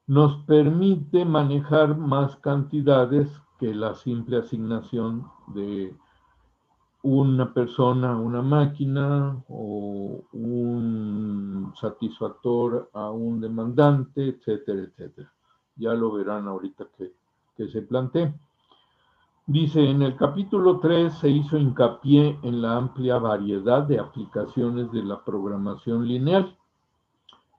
nos permite manejar más cantidades que la simple asignación de una persona a una máquina o un satisfactor a un demandante, etcétera, etcétera. Ya lo verán ahorita que se plantea. Dice, en el capítulo 3 se hizo hincapié en la amplia variedad de aplicaciones de la programación lineal.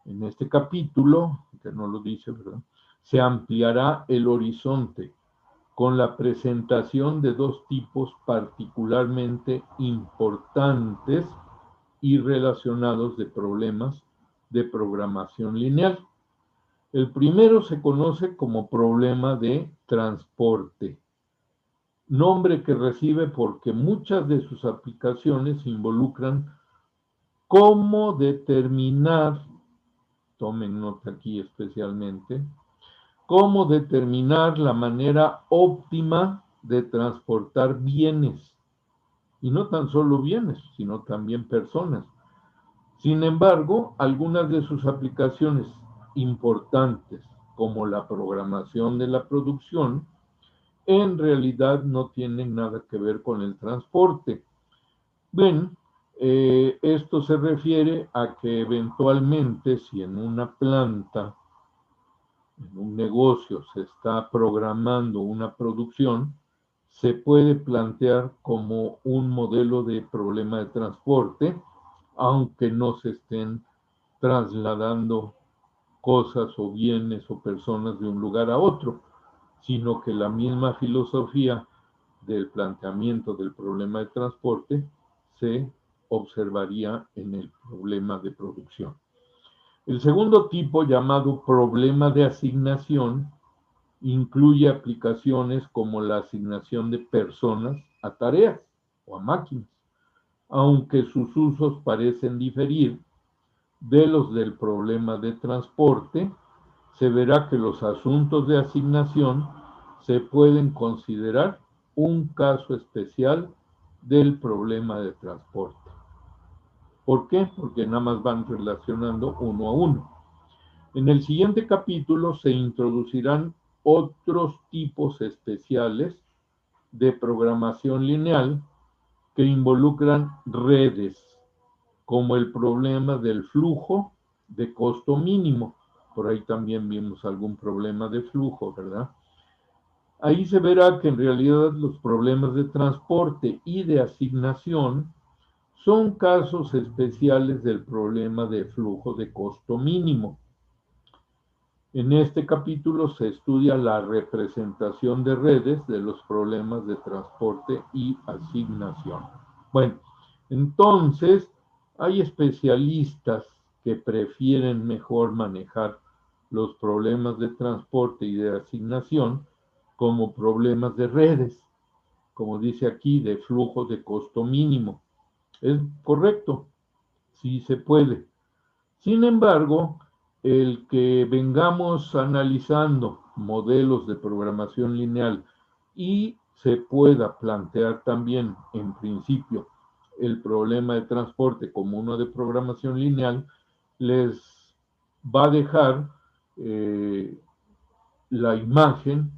En este capítulo, que no lo dice, ¿verdad?, se ampliará el horizonte con la presentación de dos tipos particularmente importantes y relacionados de problemas de programación lineal. El primero se conoce como problema de transporte, nombre que recibe porque muchas de sus aplicaciones involucran cómo determinar, tomen nota aquí especialmente, cómo determinar la manera óptima de transportar bienes, y no tan solo bienes, sino también personas. Sin embargo, algunas de sus aplicaciones importantes, como la programación de la producción, en realidad no tienen nada que ver con el transporte. Bien, esto se refiere a que eventualmente, si en una planta, en un negocio, se está programando una producción, se puede plantear como un modelo de problema de transporte, aunque no se estén trasladando cosas o bienes o personas de un lugar a otro, sino que la misma filosofía del planteamiento del problema de transporte se observaría en el problema de producción. El segundo tipo, llamado problema de asignación, incluye aplicaciones como la asignación de personas a tareas o a máquinas, aunque sus usos parecen diferir de los del problema de transporte. Se verá que los asuntos de asignación se pueden considerar un caso especial del problema de transporte. ¿Por qué? Porque nada más van relacionando uno a uno. En el siguiente capítulo se introducirán otros tipos especiales de programación lineal que involucran redes, como el problema del flujo de costo mínimo. Por ahí también vimos algún problema de flujo, ¿verdad? Ahí se verá que en realidad los problemas de transporte y de asignación son casos especiales del problema de flujo de costo mínimo. En este capítulo se estudia la representación de redes de los problemas de transporte y asignación. Bueno, entonces hay especialistas que prefieren mejor manejar los problemas de transporte y de asignación como problemas de redes, como dice aquí, de flujo de costo mínimo. Es correcto, sí se puede. Sin embargo, el que vengamos analizando modelos de programación lineal y se pueda plantear también, en principio, el problema de transporte como uno de programación lineal, les va a dejar la imagen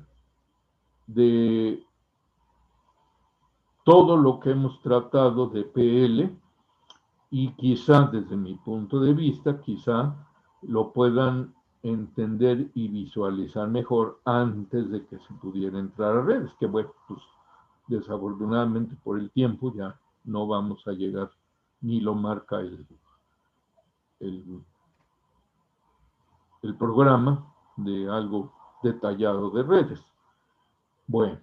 de todo lo que hemos tratado de PL y quizá desde mi punto de vista, quizá lo puedan entender y visualizar mejor antes de que se pudiera entrar a redes, que bueno, pues desafortunadamente por el tiempo ya no vamos a llegar, ni lo marca el, el programa de algo detallado de redes. Bueno,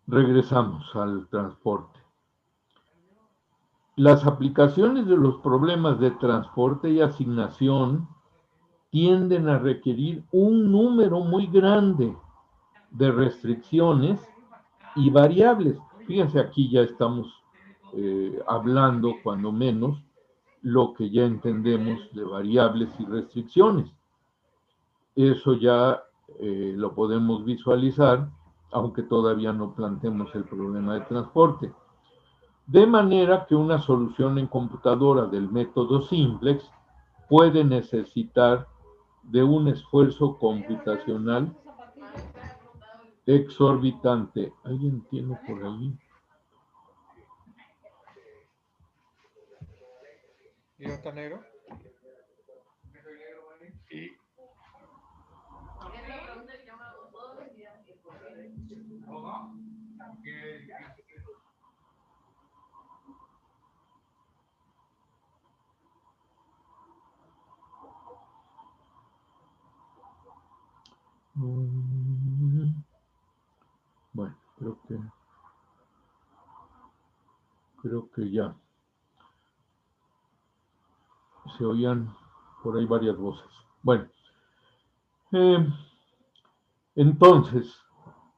regresamos al transporte. Las aplicaciones de los problemas de transporte y asignación tienden a requerir un número muy grande de restricciones y variables. Fíjense, aquí ya estamos hablando, cuando menos, lo que ya entendemos de variables y restricciones. Eso ya lo podemos visualizar, aunque todavía no planteemos el problema de transporte. De manera que una solución en computadora del método simplex puede necesitar de un esfuerzo computacional exorbitante. ¿Alguien tiene por ahí? ¿Y no está negro? Y Bueno, creo que ya se oían por ahí varias voces. Bueno, eh, entonces,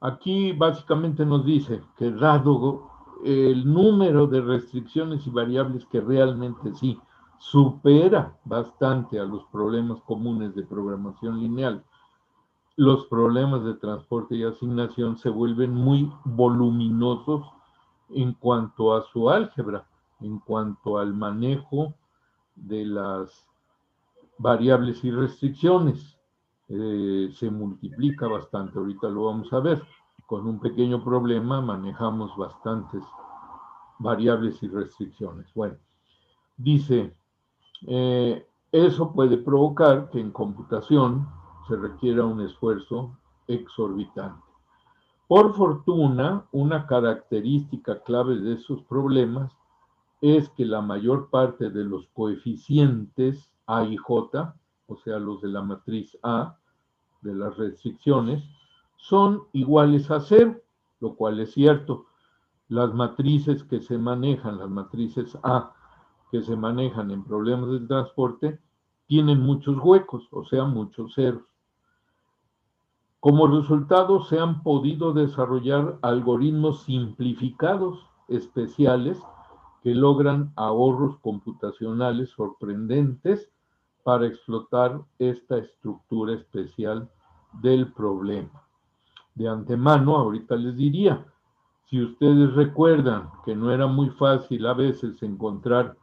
aquí básicamente nos dice que dado el número de restricciones y variables que realmente sí supera bastante a los problemas comunes de programación lineal, los problemas de transporte y asignación se vuelven muy voluminosos en cuanto a su álgebra, en cuanto al manejo de las variables y restricciones. Se multiplica bastante, ahorita lo vamos a ver. Con un pequeño problema manejamos bastantes variables y restricciones. Bueno, dice, eso puede provocar que en computación se requiera un esfuerzo exorbitante. Por fortuna, una característica clave de esos problemas es que la mayor parte de los coeficientes A y J, o sea, los de la matriz A, de las restricciones, son iguales a cero, lo cual es cierto. Las matrices que se manejan, las matrices A, que se manejan en problemas de transporte, tienen muchos huecos, o sea, muchos ceros. Como resultado, se han podido desarrollar algoritmos simplificados especiales que logran ahorros computacionales sorprendentes para explotar esta estructura especial del problema. De antemano, ahorita les diría, si ustedes recuerdan que no era muy fácil a veces encontrar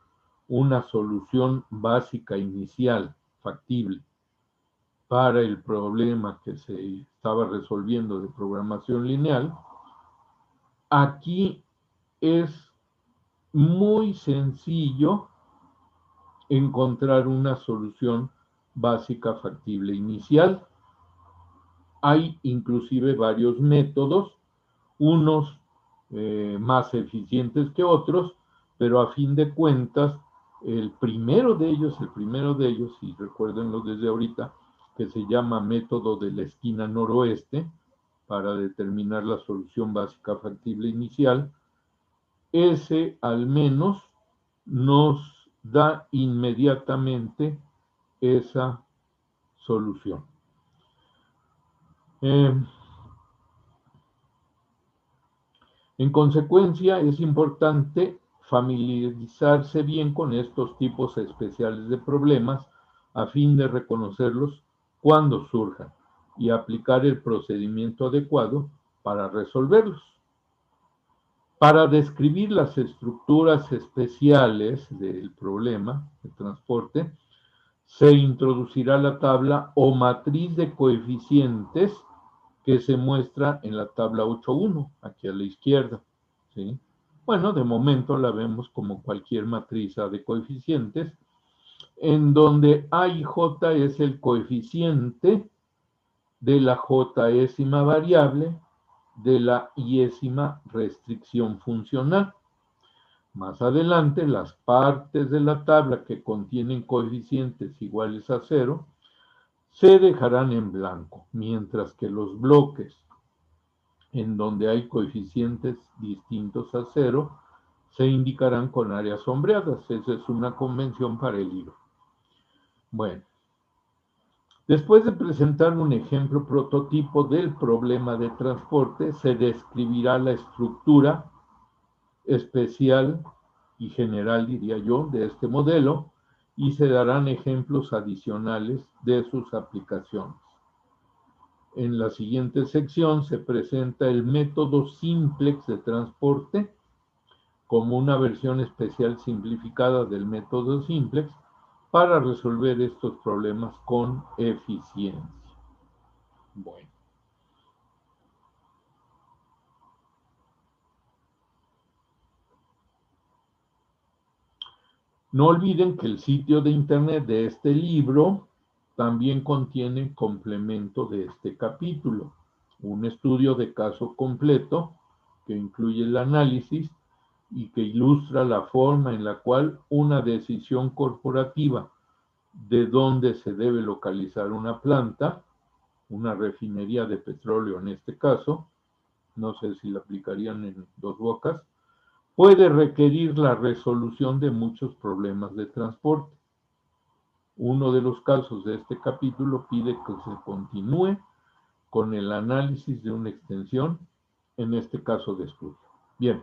una solución básica inicial, factible, para el problema que se estaba resolviendo de programación lineal, aquí es muy sencillo encontrar una solución básica factible inicial. Hay inclusive varios métodos, unos más eficientes que otros, pero a fin de cuentas, el primero de ellos, y recuérdenlo desde ahorita, que se llama método de la esquina noroeste, para determinar la solución básica factible inicial, ese al menos nos da inmediatamente esa solución. En consecuencia, es importante familiarizarse bien con estos tipos especiales de problemas a fin de reconocerlos cuando surjan y aplicar el procedimiento adecuado para resolverlos. Para describir las estructuras especiales del problema de transporte, se introducirá la tabla o matriz de coeficientes que se muestra en la tabla 8.1, aquí a la izquierda. ¿Sí? Bueno, de momento la vemos como cualquier matriz de coeficientes, en donde A y J es el coeficiente de la Jésima variable de la Yésima restricción funcional. Más adelante, las partes de la tabla que contienen coeficientes iguales a 0 se dejarán en blanco, mientras que los bloques en donde hay coeficientes distintos a 0 se indicarán con áreas sombreadas. Esa es una convención para el libro. Bueno, después de presentar un ejemplo prototipo del problema de transporte, se describirá la estructura especial y general, diría yo, de este modelo y se darán ejemplos adicionales de sus aplicaciones. En la siguiente sección se presenta el método simplex de transporte como una versión especial simplificada del método simplex para resolver estos problemas con eficiencia. Bueno. No olviden que el sitio de internet de este libro también contiene complemento de este capítulo, un estudio de caso completo que incluye el análisis y que ilustra la forma en la cual una decisión corporativa de dónde se debe localizar una planta, una refinería de petróleo en este caso, no sé si la aplicarían en Dos Bocas, puede requerir la resolución de muchos problemas de transporte. Uno de los casos de este capítulo pide que se continúe con el análisis de una extensión, en este caso de estudio. Bien,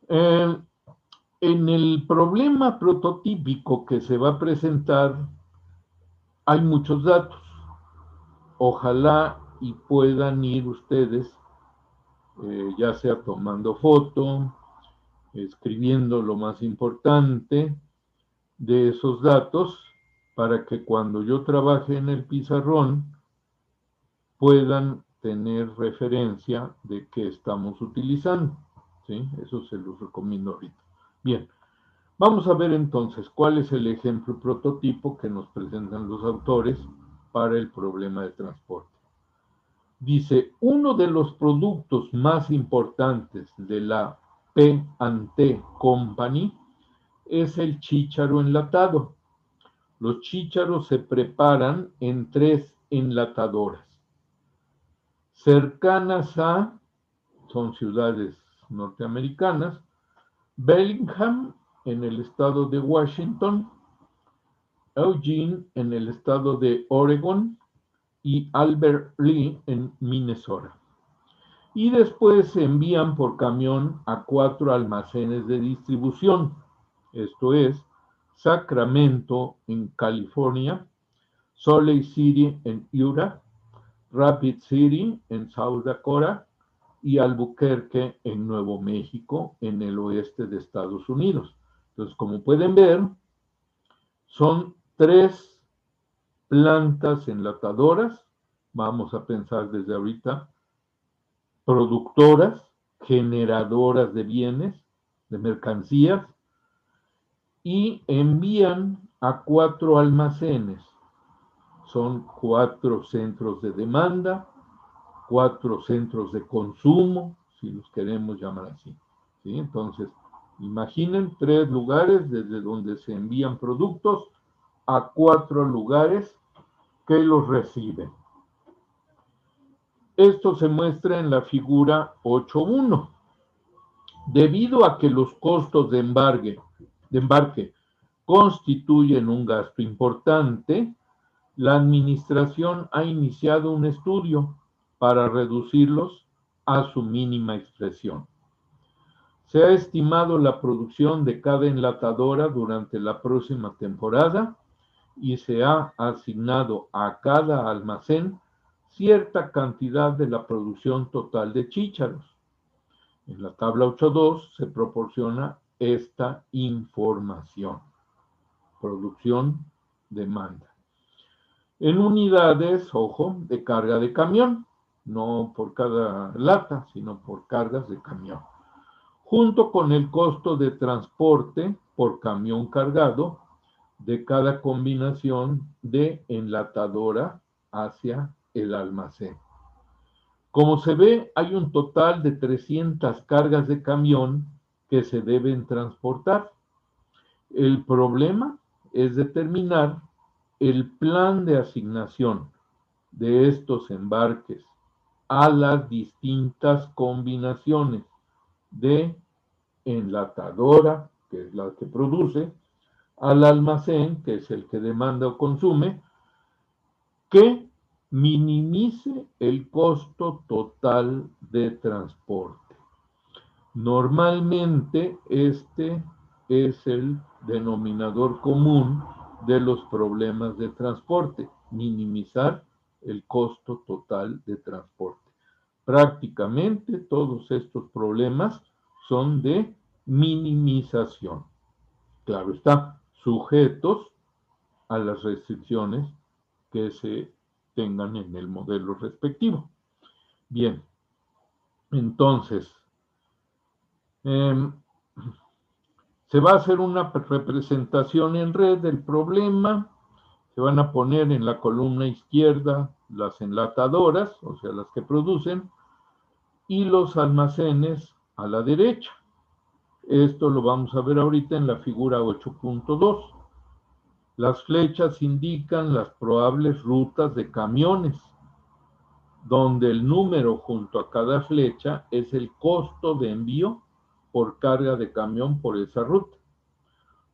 en el problema prototípico que se va a presentar hay muchos datos. Ojalá y puedan ir ustedes, ya sea tomando foto, escribiendo lo más importante de esos datos, para que cuando yo trabaje en el pizarrón puedan tener referencia de qué estamos utilizando. ¿Sí? Eso se los recomiendo ahorita. Bien, vamos a ver entonces cuál es el ejemplo prototipo que nos presentan los autores para el problema de transporte. Dice, uno de los productos más importantes de la P&T Company es el chícharo enlatado. Los chícharos se preparan en 3 enlatadoras. Cercanas son ciudades norteamericanas, Bellingham en el estado de Washington, Eugene en el estado de Oregon y Albert Lea en Minnesota. Y después se envían por camión a 4 almacenes de distribución, esto es, Sacramento en California, Salt Lake City en Utah, Rapid City en South Dakota y Albuquerque en Nuevo México, en el oeste de Estados Unidos. Entonces, como pueden ver, son 3 plantas enlatadoras, vamos a pensar desde ahorita, productoras, generadoras de bienes, de mercancías, y envían a 4 almacenes. Son 4 centros de demanda, 4 centros de consumo, si los queremos llamar así. ¿Sí? Entonces, imaginen 3 lugares desde donde se envían productos a 4 lugares que los reciben. Esto se muestra en la figura 8.1. Debido a que los costos de embarque constituyen un gasto importante, la administración ha iniciado un estudio para reducirlos a su mínima expresión. Se ha estimado la producción de cada enlatadora durante la próxima temporada y se ha asignado a cada almacén cierta cantidad de la producción total de chícharos. En la tabla 8.2 se proporciona esta información. Producción, demanda. En unidades, ojo, de carga de camión, no por cada lata, sino por cargas de camión, junto con el costo de transporte por camión cargado de cada combinación de enlatadora hacia el almacén. Como se ve, hay un total de 300 cargas de camión que se deben transportar. El problema es determinar el plan de asignación de estos embarques a las distintas combinaciones de enlatadora, que es la que produce, al almacén, que es el que demanda o consume, que minimice el costo total de transporte. Normalmente este es el denominador común de los problemas de transporte, minimizar el costo total de transporte. Prácticamente todos estos problemas son de minimización. Claro está, sujetos a las restricciones que se tengan en el modelo respectivo. Bien, entonces, se va a hacer una representación en red del problema. Se van a poner en la columna izquierda las enlatadoras, o sea, las que producen, y los almacenes a la derecha. Esto lo vamos a ver ahorita en la figura 8.2. Las flechas indican las probables rutas de camiones, donde el número junto a cada flecha es el costo de envío por carga de camión por esa ruta.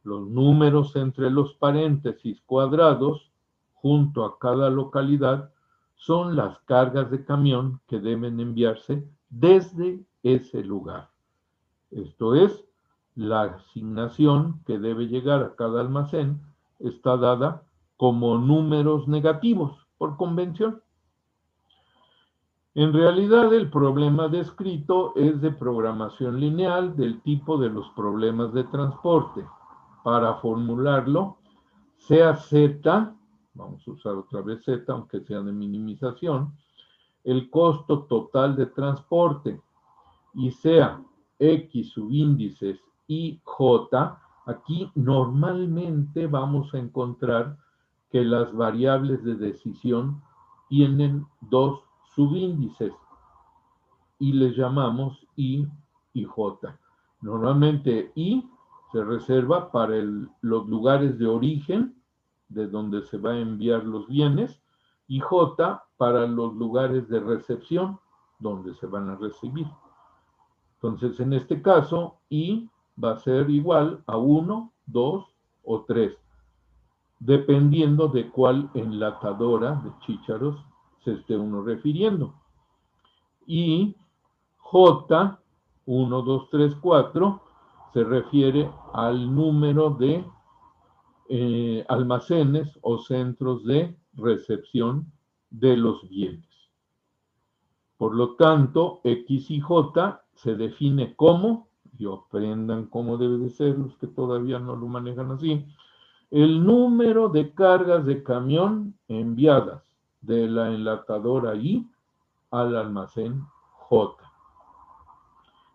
Los números entre los paréntesis cuadrados junto a cada localidad son las cargas de camión que deben enviarse desde ese lugar. Esto es, la asignación que debe llegar a cada almacén está dada como números negativos por convención. En realidad, el problema descrito es de programación lineal del tipo de los problemas de transporte. Para formularlo, sea Z, vamos a usar otra vez Z, aunque sea de minimización, el costo total de transporte, y sea X subíndices y J, aquí normalmente vamos a encontrar que las variables de decisión tienen dos subíndices y les llamamos I y J. Normalmente I se reserva para los lugares de origen de donde se va a enviar los bienes y J para los lugares de recepción donde se van a recibir. Entonces, en este caso, I va a ser igual a 1, 2 o 3, dependiendo de cuál enlatadora de chícharos se esté uno refiriendo. Y J, 1, 2, 3, 4, se refiere al número de almacenes o centros de recepción de los bienes. Por lo tanto, X y J se define como, y aprendan cómo debe de ser los que todavía no lo manejan así, el número de cargas de camión enviadas de la enlatadora I al almacén J.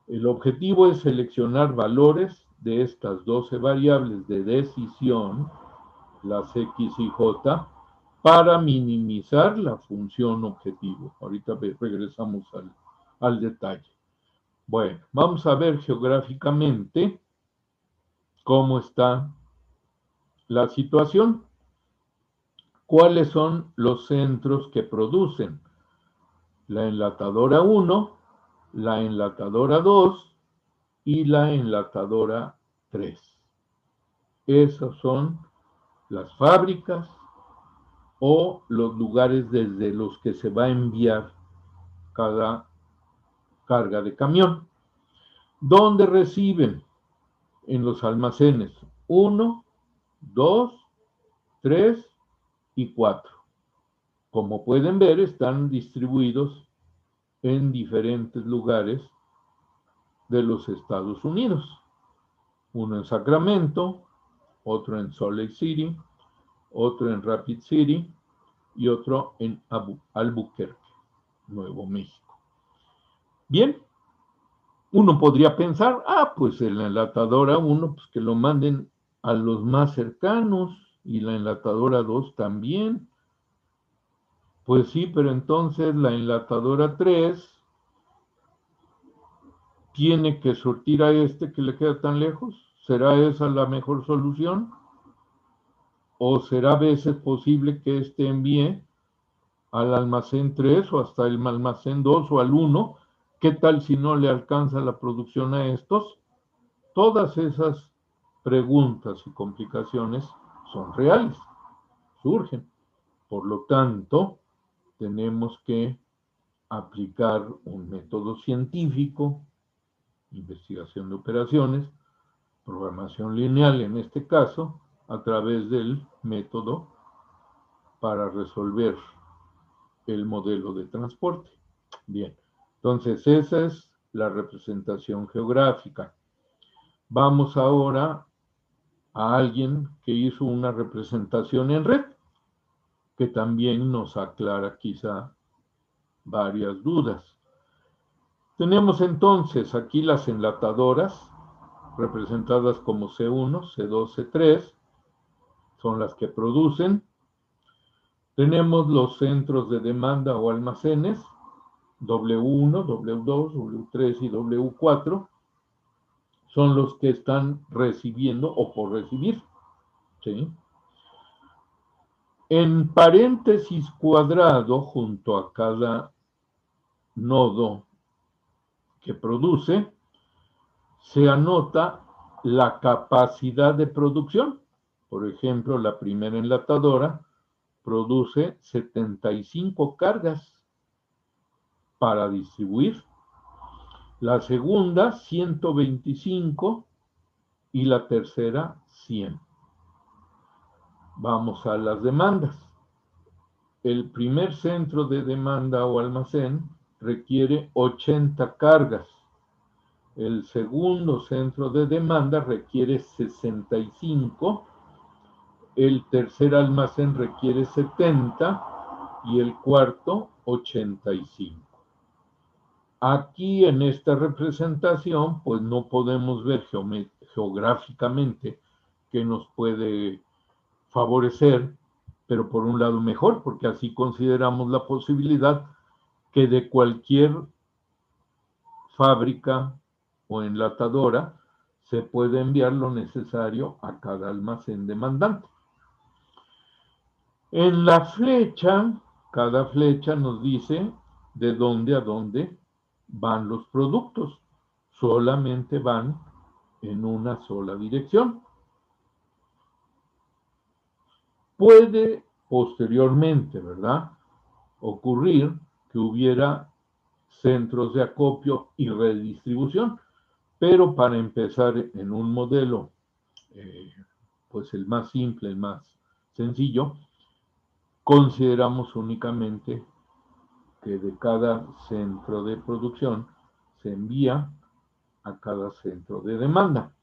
El objetivo es seleccionar valores de estas 12 variables de decisión, las X y J, para minimizar la función objetivo. Ahorita regresamos al detalle. Bueno, vamos a ver geográficamente cómo está la situación. ¿Cuáles son los centros que producen? La enlatadora 1, la enlatadora 2 y la enlatadora 3. Esas son las fábricas o los lugares desde los que se va a enviar cada carga de camión. ¿Dónde reciben? En los almacenes 1, 2, 3 y 4. Como pueden ver, están distribuidos en diferentes lugares de los Estados Unidos. Uno en Sacramento, otro en Salt Lake City, otro en Rapid City y otro en Albuquerque, Nuevo México. Bien, uno podría pensar, pues en la enlatadora 1, pues que lo manden a los más cercanos y la enlatadora 2 también. Pues sí, pero entonces la enlatadora 3 tiene que surtir a este que le queda tan lejos. ¿Será esa la mejor solución? ¿O será a veces posible que este envíe al almacén 3 o hasta el almacén 2 o al 1? ¿Qué tal si no le alcanza la producción a estos? Todas esas preguntas y complicaciones son reales, surgen. Por lo tanto, tenemos que aplicar un método científico, investigación de operaciones, programación lineal en este caso, a través del método para resolver el modelo de transporte. Bien, entonces esa es la representación geográfica. Vamos ahora a alguien que hizo una representación en red, que también nos aclara quizá varias dudas. Tenemos entonces aquí las enlatadoras, representadas como C1, C2, C3, son las que producen. Tenemos los centros de demanda o almacenes, W1, W2, W3 y W4, son los que están recibiendo o por recibir, ¿sí? En paréntesis cuadrado, junto a cada nodo que produce, se anota la capacidad de producción. Por ejemplo, la primera enlatadora produce 75 cargas para distribuir, la segunda 125 y la tercera 100. Vamos a las demandas. El primer centro de demanda o almacén requiere 80 cargas. El segundo centro de demanda requiere 65. El tercer almacén requiere 70 y el cuarto 85. Aquí en esta representación, pues no podemos ver geográficamente qué nos puede favorecer, pero por un lado mejor, porque así consideramos la posibilidad que de cualquier fábrica o enlatadora se puede enviar lo necesario a cada almacén demandante. En la flecha, cada flecha nos dice de dónde a dónde van los productos. Solamente van en una sola dirección. Puede posteriormente, ¿verdad?, ocurrir que hubiera centros de acopio y redistribución, pero para empezar en un modelo, pues el más simple, el más sencillo, consideramos únicamente que de cada centro de producción se envía a cada centro de demanda.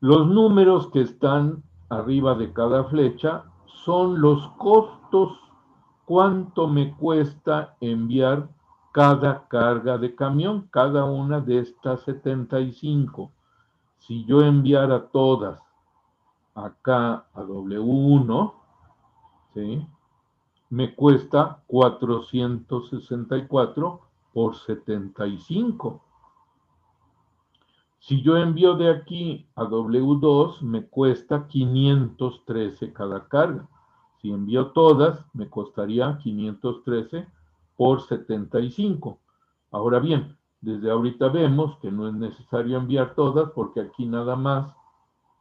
Los números que están arriba de cada flecha son los costos, cuánto me cuesta enviar cada carga de camión, cada una de estas 75. Si yo enviara todas acá a W1, ¿sí?, me cuesta 464 por 75. Si yo envío de aquí a W2, me cuesta 513 cada carga. Si envío todas, me costaría 513 por 75. Ahora bien, desde ahorita vemos que no es necesario enviar todas porque aquí nada más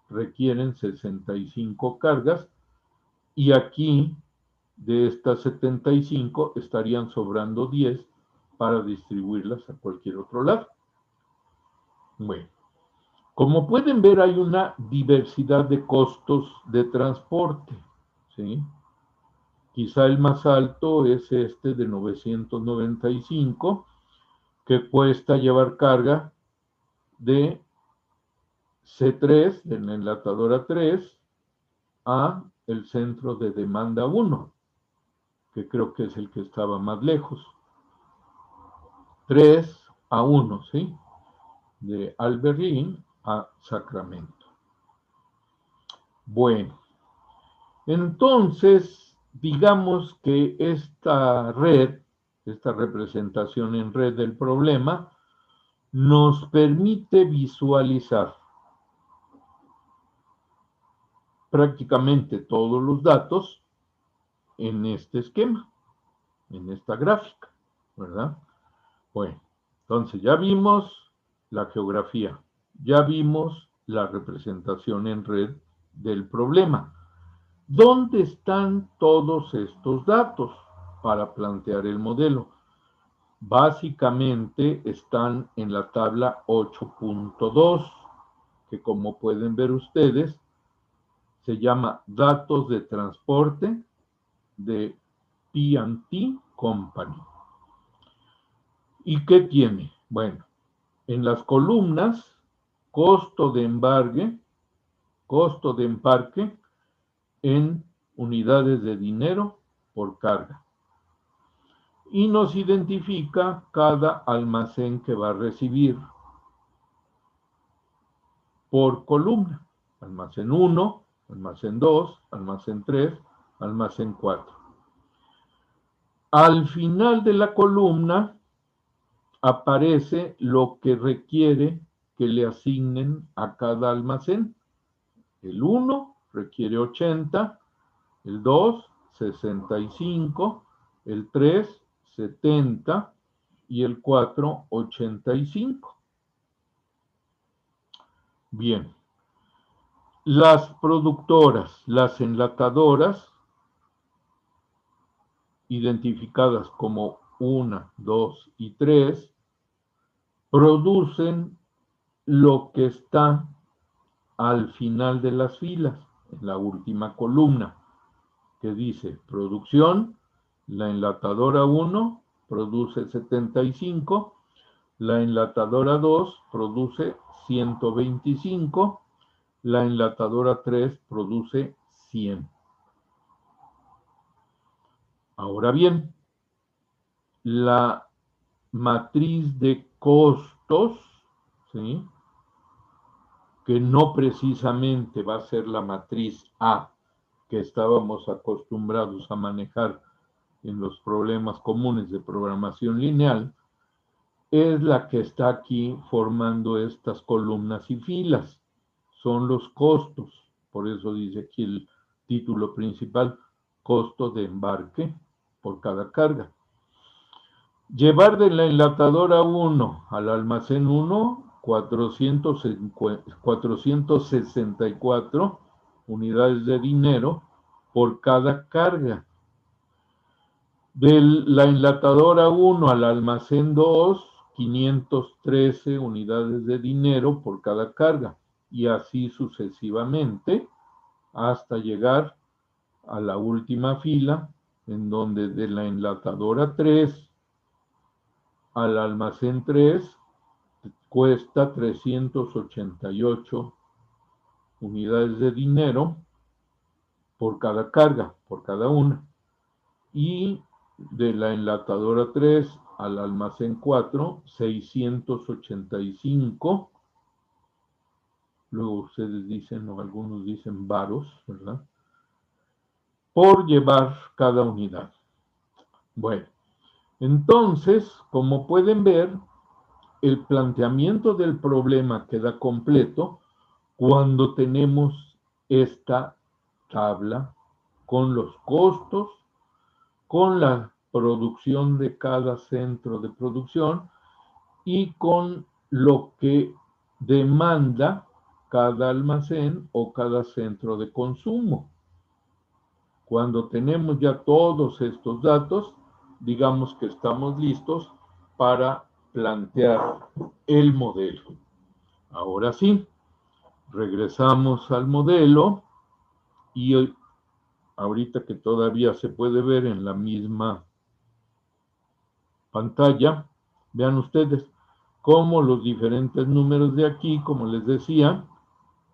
requieren 65 cargas y aquí de estas 75 estarían sobrando 10 para distribuirlas a cualquier otro lado. Bueno, como pueden ver, hay una diversidad de costos de transporte, ¿sí? Quizá el más alto es este de 995, que cuesta llevar carga de C3, de la enlatadora 3, a el centro de demanda 1, que creo que es el que estaba más lejos. 3 a 1, ¿sí? De Alberlín a Sacramento. Bueno, entonces, digamos que esta red, esta representación en red del problema, nos permite visualizar prácticamente todos los datos en este esquema, en esta gráfica, ¿verdad? Bueno, entonces ya vimos la geografía, ya vimos la representación en red del problema. ¿Dónde están todos estos datos para plantear el modelo? Básicamente están en la tabla 8.2, que como pueden ver ustedes, se llama datos de transporte de P&T Company. ¿Y qué tiene? Bueno, en las columnas, costo de embarque, costo de embarque en unidades de dinero por carga. Y nos identifica cada almacén que va a recibir por columna. Almacén 1, almacén 2, almacén 3, almacén 4. Al final de la columna aparece lo que requiere que le asignen a cada almacén. El 1 requiere 80, el 2, 65, el 3, 70 y el 4, 85. Bien, las productoras, las enlatadoras, identificadas como 1, 2 y 3, producen lo que está al final de las filas, en la última columna, que dice producción. La enlatadora 1 produce 75, la enlatadora 2 produce 125, la enlatadora 3 produce 100. Ahora bien, la matriz de costos, ¿sí?, que no precisamente va a ser la matriz A que estábamos acostumbrados a manejar en los problemas comunes de programación lineal, es la que está aquí formando estas columnas y filas. Son los costos, por eso dice aquí el título principal, costo de embarque por cada carga. Llevar de la enlatadora 1 al almacén 1, 464 unidades de dinero por cada carga. De la enlatadora 1 al almacén 2, 513 unidades de dinero por cada carga, y así sucesivamente hasta llegar a la última fila, en donde de la enlatadora 3 al almacén 3 cuesta 388 unidades de dinero por cada carga, por cada una. Y de la enlatadora 3 al almacén 4, 685. Luego ustedes dicen, o algunos dicen varos, ¿verdad?, por llevar cada unidad. Bueno, entonces, como pueden ver, el planteamiento del problema queda completo cuando tenemos esta tabla con los costos, con la producción de cada centro de producción y con lo que demanda cada almacén o cada centro de consumo. Cuando tenemos ya todos estos datos, digamos que estamos listos para plantear el modelo. Ahora sí, regresamos al modelo y ahorita que todavía se puede ver en la misma pantalla, vean ustedes cómo los diferentes números de aquí, como les decía,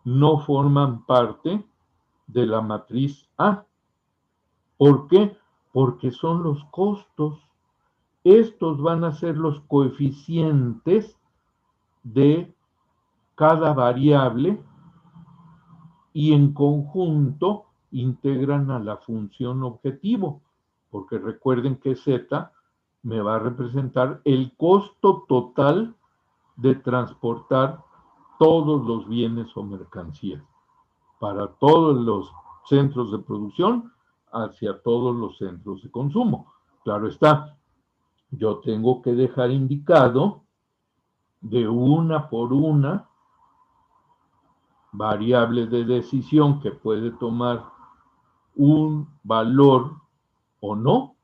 no forman parte de la matriz A. ¿Por qué? Porque son los costos. Estos van a ser los coeficientes de cada variable y en conjunto integran a la función objetivo, porque recuerden que Z me va a representar el costo total de transportar todos los bienes o mercancías para todos los centros de producción hacia todos los centros de consumo. Claro está, yo tengo que dejar indicado de una por una variable de decisión que puede tomar un valor o no,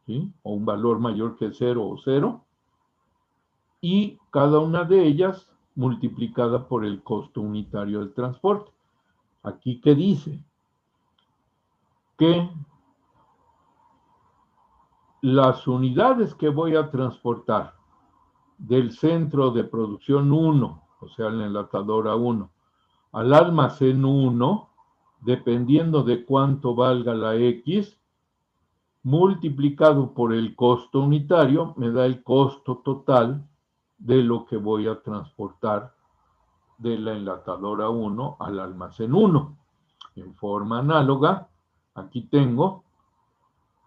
¿sí?, o un valor mayor que 0 o 0, y cada una de ellas multiplicada por el costo unitario del transporte. Aquí, ¿qué dice? Que las unidades que voy a transportar del centro de producción 1, o sea, la enlatadora 1, al almacén 1, dependiendo de cuánto valga la X, multiplicado por el costo unitario, me da el costo total de lo que voy a transportar de la enlatadora 1 al almacén 1. En forma análoga, aquí tengo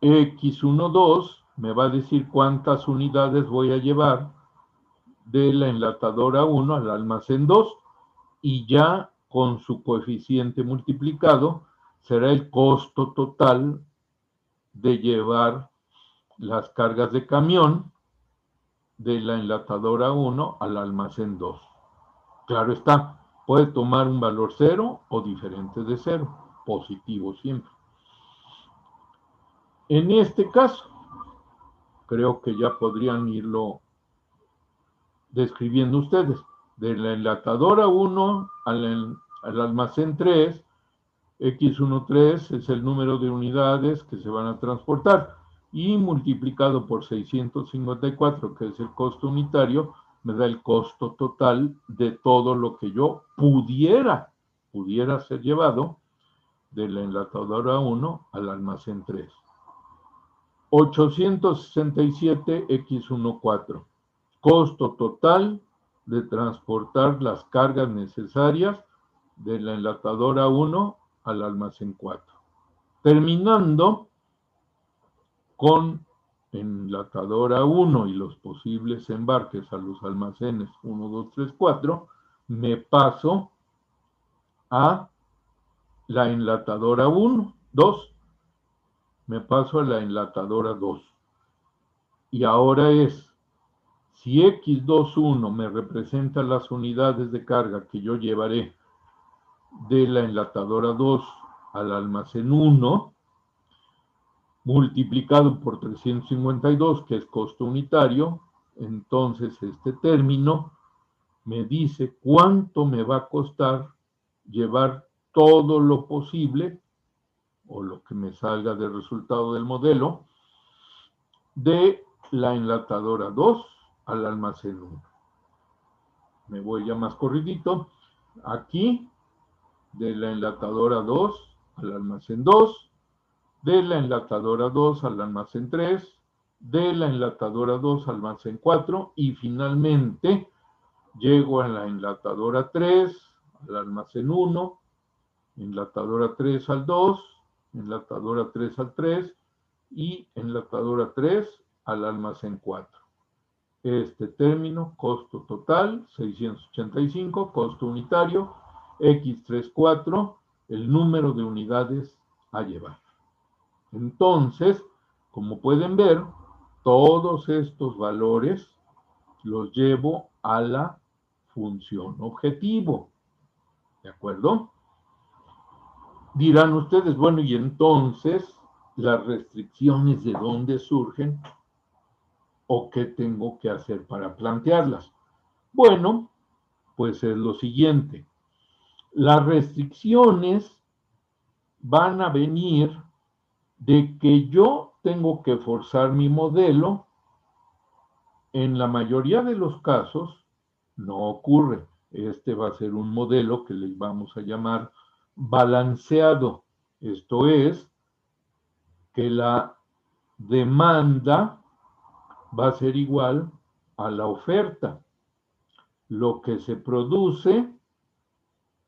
X12, me va a decir cuántas unidades voy a llevar de la enlatadora 1 al almacén 2, y ya con su coeficiente multiplicado será el costo total de llevar las cargas de camión de la enlatadora 1 al almacén 2. Claro está, puede tomar un valor 0 o diferente de 0, positivo siempre. En este caso, creo que ya podrían irlo describiendo ustedes. De la enlatadora 1 al almacén 3, X13 es el número de unidades que se van a transportar, y multiplicado por 654, que es el costo unitario, me da el costo total de todo lo que yo pudiera ser llevado de la enlatadora 1 al almacén 3. 867 X14, costo total de transportar las cargas necesarias de la enlatadora 1 al almacén 4. Terminando con enlatadora 1 y los posibles embarques a los almacenes 1, 2, 3, 4, me paso a la enlatadora 1, 2, me paso a la enlatadora 2. Y ahora es, si X21 me representa las unidades de carga que yo llevaré de la enlatadora 2 al almacén 1, multiplicado por 352, que es costo unitario, entonces este término me dice cuánto me va a costar llevar todo lo posible, o lo que me salga de resultado del modelo, de la enlatadora 2 al almacén 1. Me voy ya más corridito. Aquí, de la enlatadora 2 al almacén 2, de la enlatadora 2 al almacén 3, de la enlatadora 2 al almacén 4, y finalmente llego a la enlatadora 3 al almacén 1, enlatadora 3 al 2, enlatadora 3 al 3 y enlatadora 3 al almacén 4. Este término, costo total, 685, costo unitario, X34, el número de unidades a llevar. Entonces, como pueden ver, todos estos valores los llevo a la función objetivo. ¿De acuerdo? Dirán ustedes, bueno, y entonces, ¿las restricciones de dónde surgen o qué tengo que hacer para plantearlas? Bueno, pues es lo siguiente. Las restricciones van a venir de que yo tengo que forzar mi modelo. En la mayoría de los casos no ocurre. Este va a ser un modelo que le vamos a llamar balanceado. Esto es que la demanda va a ser igual a la oferta. Lo que se produce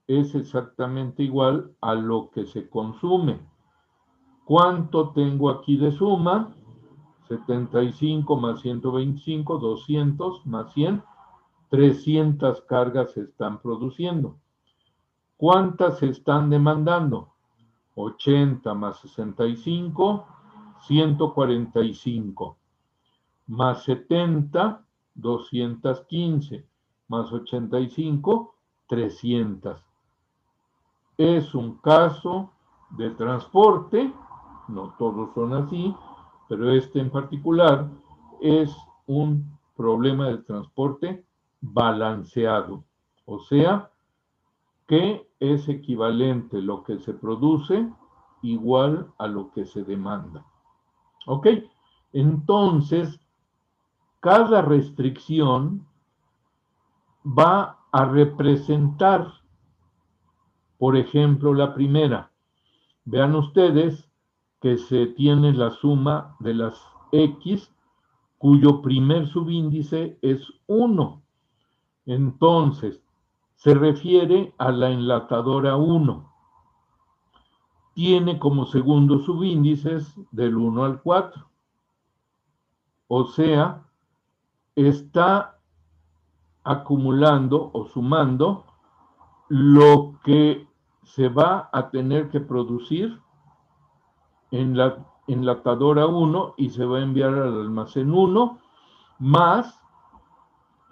es exactamente igual a lo que se consume. ¿Cuánto tengo aquí de suma? 75 más 125, 200 más 100, 300 cargas se están produciendo. ¿Cuántas se están demandando? 80 más 65, 145. Más 70, 215. Más 85, 300. Es un caso de transporte, no todos son así, pero este en particular es un problema de transporte balanceado, o sea, que es equivalente lo que se produce igual a lo que se demanda. ¿Ok? Entonces, cada restricción va a representar Por ejemplo, la primera. Vean ustedes que se tiene la suma de las X, cuyo primer subíndice es 1. Entonces, se refiere a la enlatadora 1. Tiene como segundo subíndices del 1 al 4. O sea, está acumulando o sumando lo que se va a tener que producir en la enlatadora 1 y se va a enviar al almacén 1, más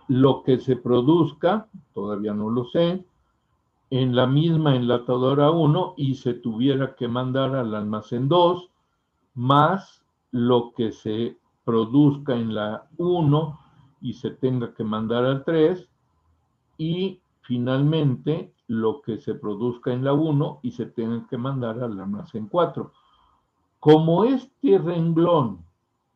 lo que se produzca, todavía no lo sé, en la misma enlatadora 1 y se tuviera que mandar al almacén 2, más lo que se produzca en la 1 y se tenga que mandar al 3, y finalmente lo que se produzca en la 1 y se tenga que mandar al almacén 4. Como este renglón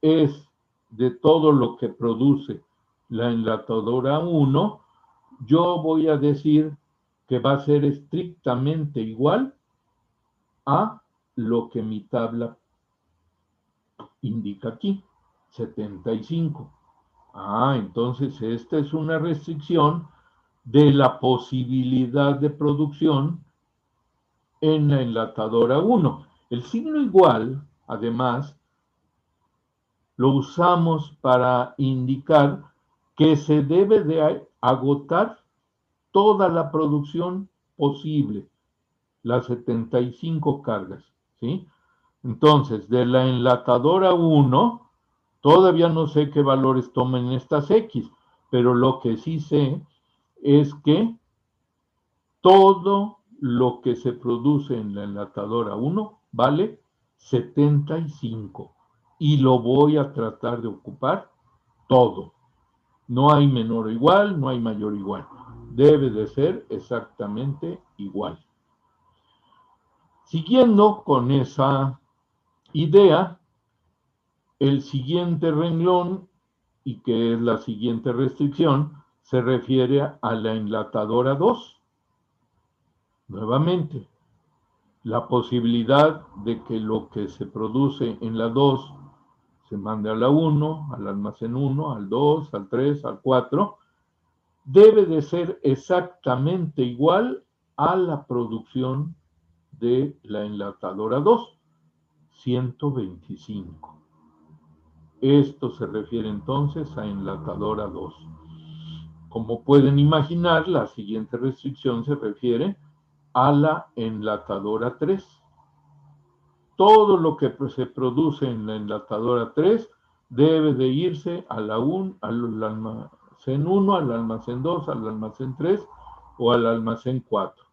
es de todo lo que produce la enlatadora 1, yo voy a decir que va a ser estrictamente igual a lo que mi tabla indica aquí, 75. Entonces esta es una restricción de la posibilidad de producción en la enlatadora 1. El signo igual, además, lo usamos para indicar que se debe de agotar toda la producción posible, las 75 cargas, ¿sí? Entonces, de la enlatadora 1, todavía no sé qué valores tomen estas X, pero lo que sí sé es que todo lo que se produce en la enlatadora 1 vale 75 y lo voy a tratar de ocupar todo. No hay menor o igual, no hay mayor o igual. Debe de ser exactamente igual. Siguiendo con esa idea, el siguiente renglón, y que es la siguiente restricción, se refiere a la enlatadora 2. Nuevamente, la posibilidad de que lo que se produce en la 2 se mande a la 1, al almacén 1, al 2, al 3, al 4, debe de ser exactamente igual a la producción de la enlatadora 2, 125. Esto se refiere entonces a enlatadora 2. Como pueden imaginar, la siguiente restricción se refiere a la enlatadora 3. Todo lo que se produce en la enlatadora 3 debe de irse a la al almacén 1, al almacén 2, al almacén 3 o al almacén 4.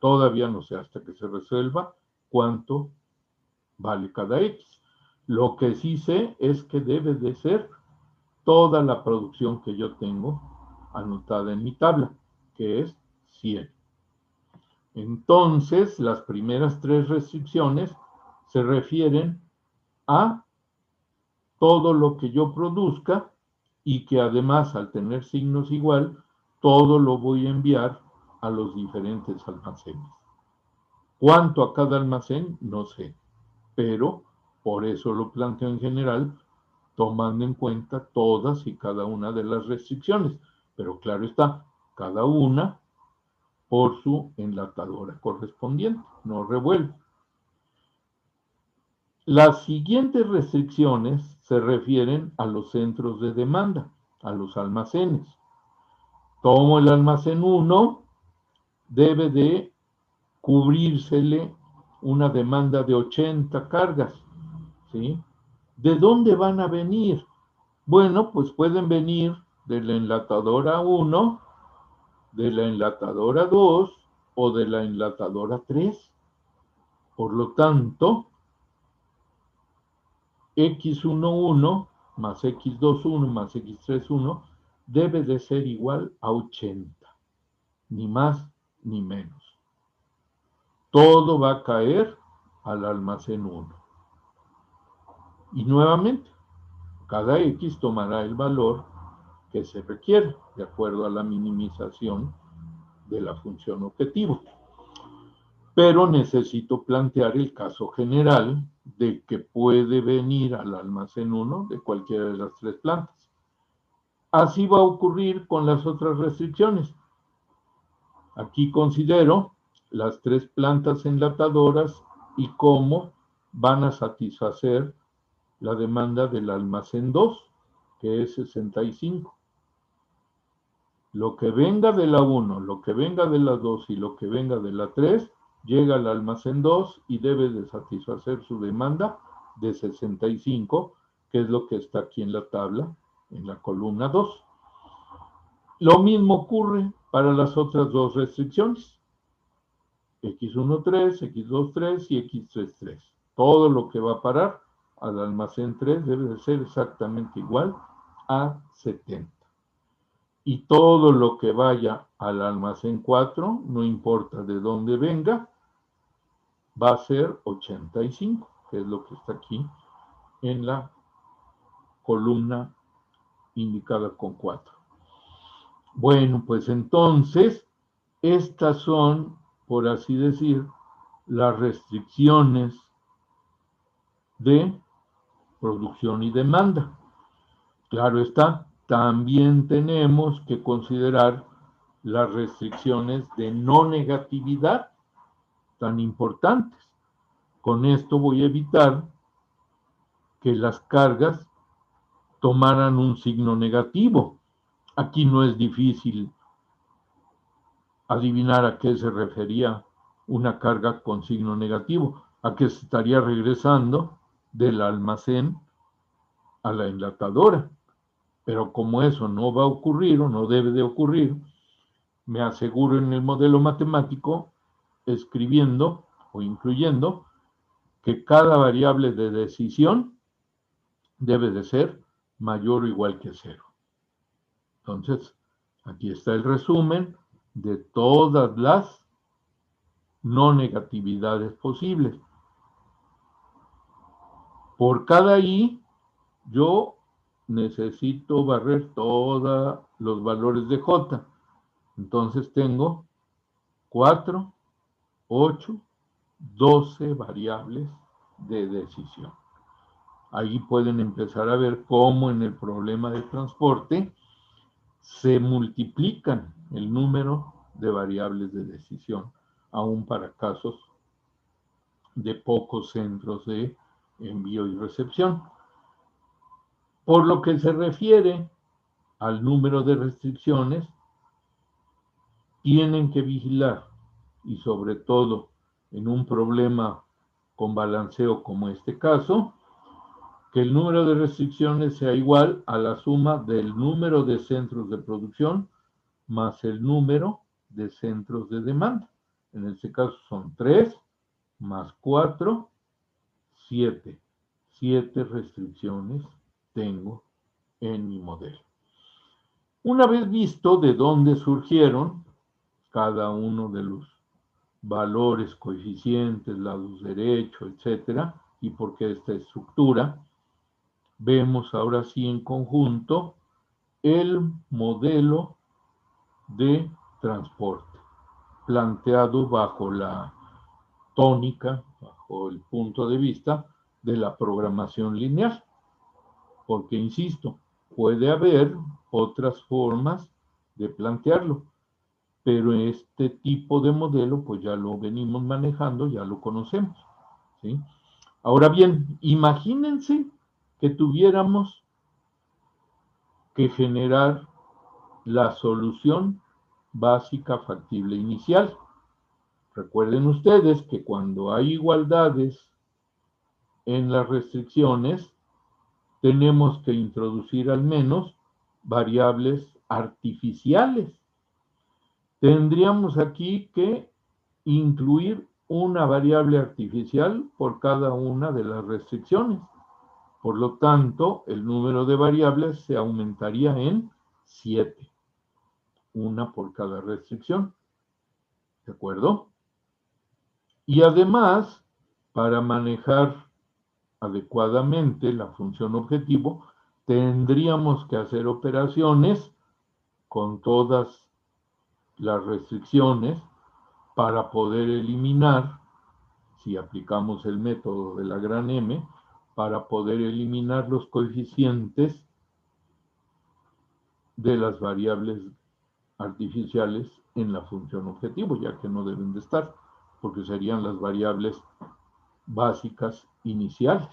Todavía no sé hasta que se resuelva cuánto vale cada X. Lo que sí sé es que debe de ser toda la producción que yo tengo anotada en mi tabla, que es 100. Entonces, las primeras tres restricciones se refieren a todo lo que yo produzca y que además, al tener signos igual, todo lo voy a enviar a los diferentes almacenes. ¿Cuánto a cada almacén? No sé, pero por eso lo planteo en general, tomando en cuenta todas y cada una de las restricciones. Pero claro está, cada una por su enlatadora correspondiente, no revuelvo. Las siguientes restricciones se refieren a los centros de demanda, a los almacenes. Tomo el almacén 1, debe de cubrírsele una demanda de 80 cargas, ¿sí? ¿De dónde van a venir? Bueno, pues pueden venir de la enlatadora 1, de la enlatadora 2 o de la enlatadora 3. Por lo tanto, X11 más X21 más X31 debe de ser igual a 80, ni más ni menos. Todo va a caer al almacén 1. Y nuevamente, cada X tomará el valor que se requiere, de acuerdo a la minimización de la función objetivo. pero necesito plantear el caso general de que puede venir al almacén 1 de cualquiera de las 3 plantas. Así va a ocurrir con las otras restricciones. Aquí considero las 3 plantas enlatadoras y cómo van a satisfacer la demanda del almacén 2, que es 65. Lo que venga de la 1, lo que venga de la 2 y lo que venga de la 3, llega al almacén 2 y debe de satisfacer su demanda de 65, que es lo que está aquí en la tabla, en la columna 2. Lo mismo ocurre para las otras 2 restricciones, X13, X23 y X33. Todo lo que va a parar al almacén 3 debe de ser exactamente igual a 70. Y todo lo que vaya al almacén 4, no importa de dónde venga, va a ser 85, que es lo que está aquí en la columna indicada con 4. Bueno, pues entonces, estas son, por así decir, las restricciones de producción y demanda. Claro está, también tenemos que considerar las restricciones de no negatividad tan importantes. Con esto voy a evitar que las cargas tomaran un signo negativo. Aquí no es difícil adivinar a qué se refería una carga con signo negativo, a que se estaría regresando del almacén a la enlatadora. Pero como eso no va a ocurrir o no debe de ocurrir, me aseguro en el modelo matemático, escribiendo o incluyendo, que cada variable de decisión debe de ser mayor o igual que 0. Entonces, aquí está el resumen de todas las no negatividades posibles. Por cada i, yo necesito barrer todos los valores de j. Entonces tengo 4, 8, 12 variables de decisión. Ahí pueden empezar a ver cómo en el problema de transporte se multiplican el número de variables de decisión, aún para casos de pocos centros de envío y recepción. Por lo que se refiere al número de restricciones, tienen que vigilar, y sobre todo en un problema con balanceo como este caso, que el número de restricciones sea igual a la suma del número de centros de producción más el número de centros de demanda. En este caso son 3 más 4, 7. 7 restricciones tengo en mi modelo. Una vez visto de dónde surgieron cada uno de los valores, coeficientes, lados derecho, etcétera, y por qué esta estructura, vemos ahora sí en conjunto el modelo de transporte, planteado bajo la tónica, bajo el punto de vista de la programación lineal. Porque, insisto, puede haber otras formas de plantearlo, pero este tipo de modelo, pues ya lo venimos manejando, ya lo conocemos, ¿sí? Ahora bien, imagínense que tuviéramos que generar la solución básica factible inicial. Recuerden ustedes que cuando hay igualdades en las restricciones, tenemos que introducir al menos variables artificiales. Tendríamos aquí que incluir una variable artificial por cada una de las restricciones. Por lo tanto, el número de variables se aumentaría en 7, una por cada restricción. ¿De acuerdo? Y además, para manejar adecuadamente la función objetivo, tendríamos que hacer operaciones con todas las restricciones para poder eliminar, si aplicamos el método de la gran M, para poder eliminar los coeficientes de las variables artificiales en la función objetivo, ya que no deben de estar, porque serían las variables básicas iniciales,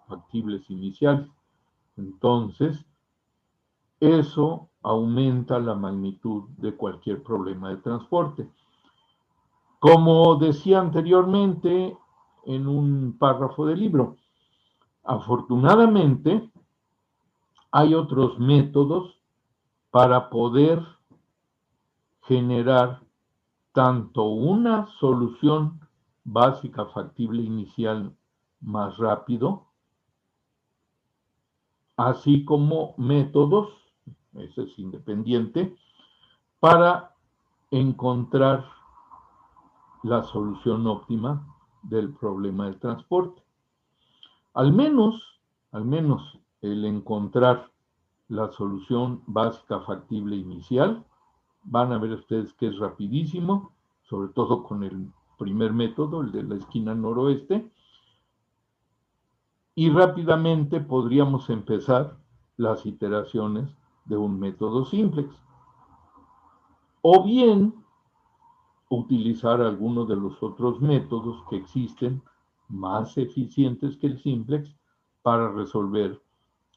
factibles iniciales. Entonces, eso aumenta la magnitud de cualquier problema de transporte. Como decía anteriormente en un párrafo del libro, afortunadamente hay otros métodos para poder generar tanto una solución básica factible inicial más rápido, así como métodos, ese es independiente, para encontrar la solución óptima del problema del transporte. Al menos el encontrar la solución básica factible inicial, van a ver ustedes que es rapidísimo, sobre todo con el primer método, el de la esquina noroeste, y rápidamente podríamos empezar las iteraciones de un método simplex. O bien utilizar alguno de los otros métodos que existen más eficientes que el simplex para resolver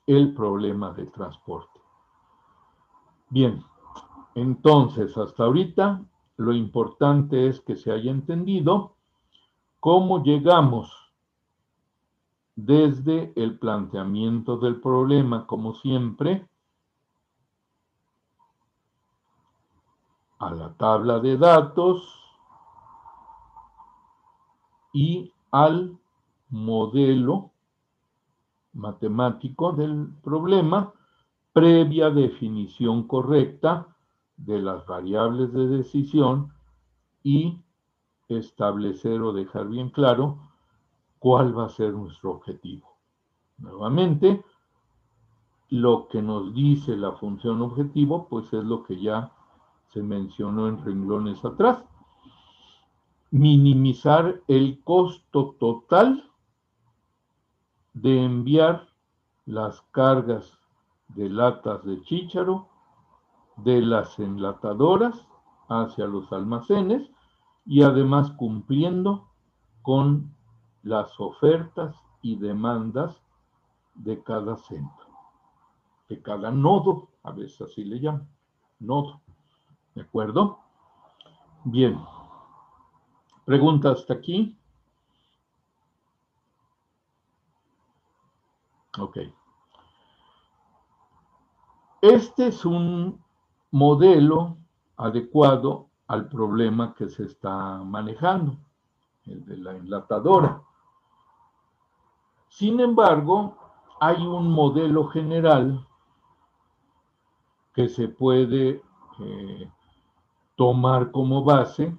el problema de transporte. Bien, entonces hasta ahorita lo importante es que se haya entendido cómo llegamos desde el planteamiento del problema, como siempre, a la tabla de datos y al modelo matemático del problema, previa definición correcta de las variables de decisión y establecer o dejar bien claro cuál va a ser nuestro objetivo. Nuevamente, lo que nos dice la función objetivo, pues es lo que ya se mencionó en renglones atrás. Minimizar el costo total de enviar las cargas de latas de chícharo de las enlatadoras hacia los almacenes y además cumpliendo con las ofertas y demandas de cada centro, de cada nodo, a veces así le llaman, nodo. ¿De acuerdo? Bien. ¿Pregunta hasta aquí? Ok. Este es un modelo adecuado al problema que se está manejando, el de la enlatadora. Sin embargo, hay un modelo general que se puede tomar como base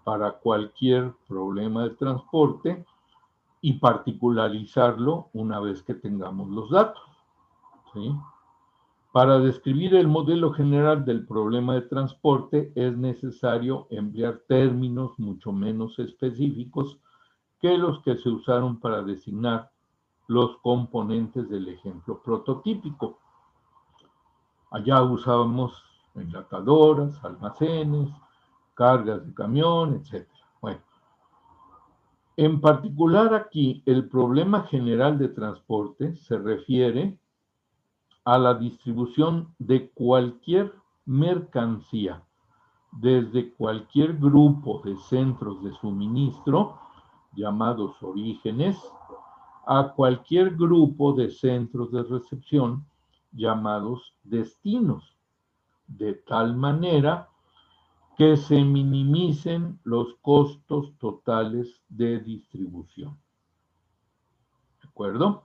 para cualquier problema de transporte y particularizarlo una vez que tengamos los datos, ¿sí? Para describir el modelo general del problema de transporte es necesario emplear términos mucho menos específicos que los que se usaron para designar los componentes del ejemplo prototípico. Allá usábamos enlatadoras, almacenes, cargas de camión, etc. Bueno, en particular aquí, el problema general de transporte se refiere a la distribución de cualquier mercancía desde cualquier grupo de centros de suministro, llamados orígenes, a cualquier grupo de centros de recepción, llamados destinos, de tal manera que se minimicen los costos totales de distribución. ¿De acuerdo?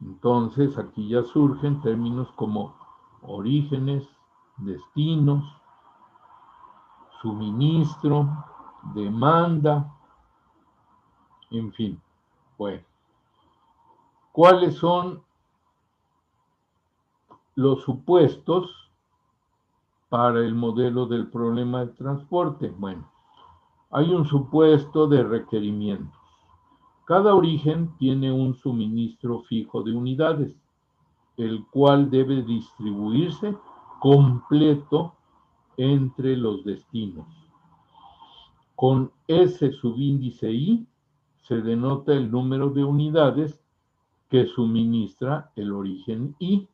Entonces, aquí ya surgen términos como orígenes, destinos, suministro, demanda, en fin. Bueno, ¿cuáles son los supuestos para el modelo del problema de transporte? Bueno, Hay un supuesto de requerimientos. Cada origen tiene un suministro fijo de unidades, el cual debe distribuirse completo entre los destinos. Con ese subíndice I se denota el número de unidades que suministra el origen I.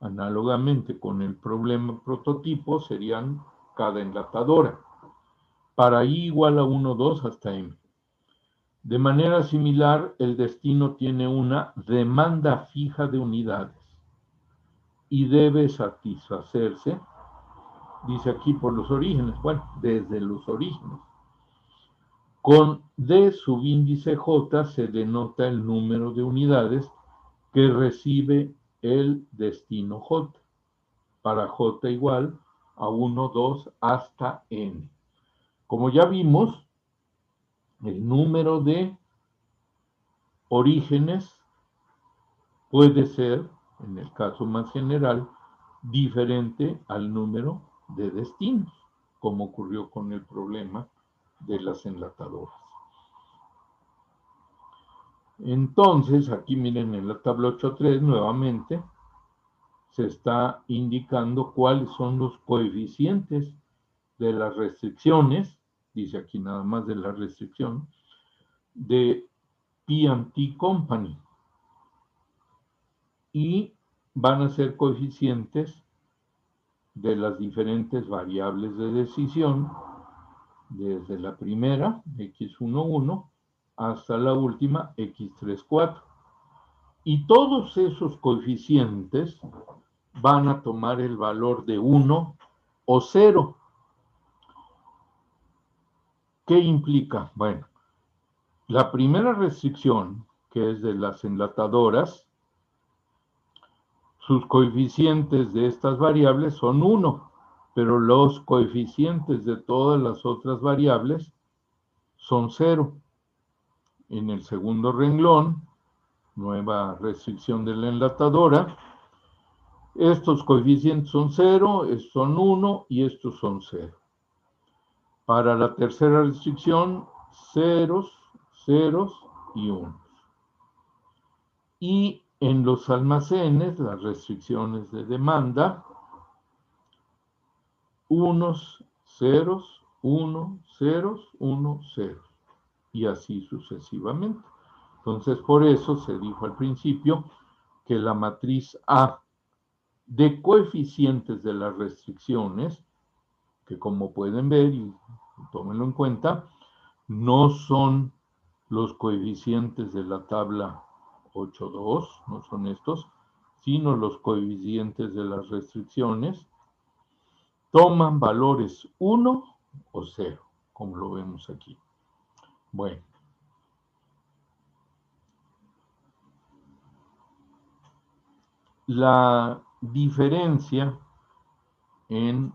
Análogamente con el problema prototipo serían cada enlatadora. Para I igual a 1, 2 hasta M. De manera similar, el destino tiene una demanda fija de unidades y debe satisfacerse, dice aquí, por los orígenes, bueno, desde los orígenes. Con D subíndice J se denota el número de unidades que recibe el destino J, para J igual a 1, 2 hasta N. Como ya vimos, el número de orígenes puede ser, en el caso más general, diferente al número de destinos, como ocurrió con el problema de las enlatadoras. Entonces, aquí miren en la tabla 8.3 nuevamente se está indicando cuáles son los coeficientes de las restricciones, dice aquí nada más de la restricción, de P&T Company. Y van a ser coeficientes de las diferentes variables de decisión, desde la primera, x11, hasta la última, x34. Y todos esos coeficientes van a tomar el valor de 1 o 0. ¿Qué implica? Bueno, la primera restricción, que es de las enlatadoras, sus coeficientes de estas variables son 1, pero los coeficientes de todas las otras variables son 0. En el segundo renglón, nueva restricción de la enlatadora, estos coeficientes son 0, estos son 1 y estos son 0. Para la tercera restricción, ceros, ceros y 1. Y en los almacenes, las restricciones de demanda, unos, ceros, 1, ceros, 1, ceros. Y así sucesivamente. Entonces, por eso se dijo al principio que la matriz A de coeficientes de las restricciones, que como pueden ver, y tómenlo en cuenta, no son los coeficientes de la tabla 8.2, no son estos, sino los coeficientes de las restricciones, toman valores 1 o 0, como lo vemos aquí. Bueno. La diferencia en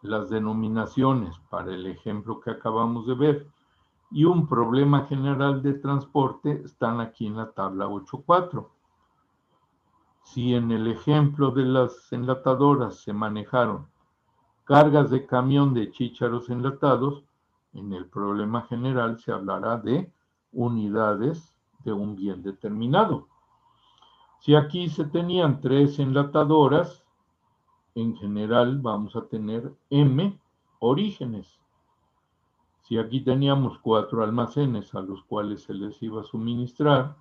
las denominaciones para el ejemplo que acabamos de ver y un problema general de transporte están aquí en la tabla 8.4. Si en el ejemplo de las enlatadoras se manejaron cargas de camión de chícharos enlatados, en el problema general se hablará de unidades de un bien determinado. Si aquí se tenían 3 enlatadoras, en general vamos a tener M orígenes. Si aquí teníamos 4 almacenes a los cuales se les iba a suministrar,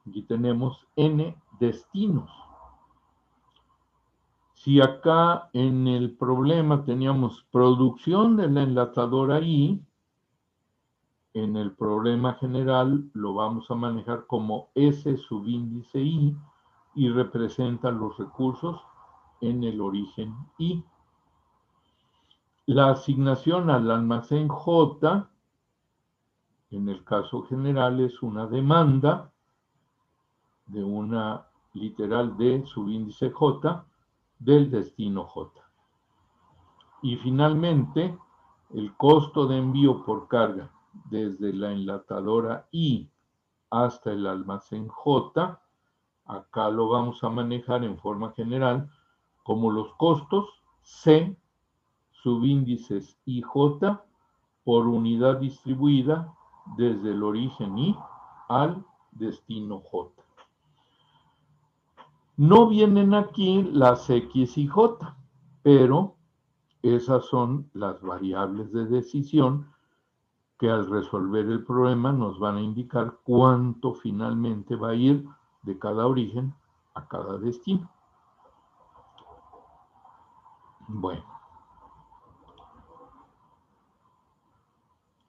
aquí tenemos N destinos. Si acá en el problema teníamos producción de la enlatadora I, en el problema general lo vamos a manejar como S subíndice I y representa los recursos en el origen I. La asignación al almacén J, en el caso general, es una demanda de una literal D subíndice J del destino J. Y finalmente, el costo de envío por carga desde la enlatadora I hasta el almacén J, acá lo vamos a manejar en forma general como los costos C subíndices IJ por unidad distribuida desde el origen I al destino J. No vienen aquí las X y J, pero esas son las variables de decisión que al resolver el problema nos van a indicar cuánto finalmente va a ir de cada origen a cada destino. Bueno.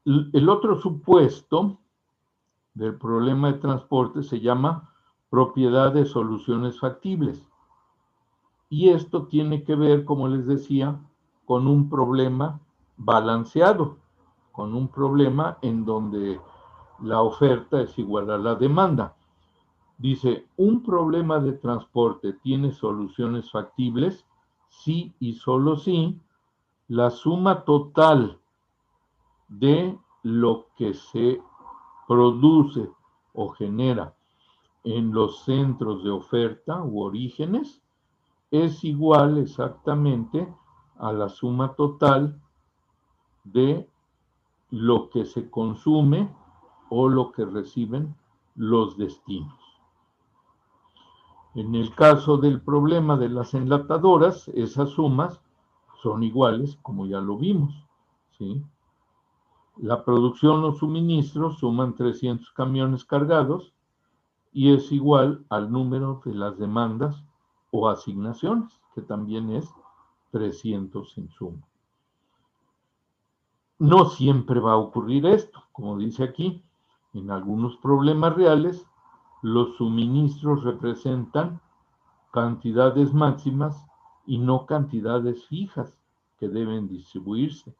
El otro supuesto del problema de transporte se llama propiedad de soluciones factibles. Y esto tiene que ver, como les decía, con un problema balanceado, con un problema en donde la oferta es igual a la demanda. Dice, un problema de transporte tiene soluciones factibles si y solo si la suma total de lo que se produce o genera en los centros de oferta u orígenes es igual exactamente a la suma total de lo que se consume o lo que reciben los destinos. En el caso del problema de las enlatadoras, esas sumas son iguales, como ya lo vimos, ¿sí? La producción o suministros suman 300 camiones cargados y es igual al número de las demandas o asignaciones, que también es 300 en suma. No siempre va a ocurrir esto, como dice aquí. En algunos problemas reales, los suministros representan cantidades máximas y no cantidades fijas que deben distribuirse.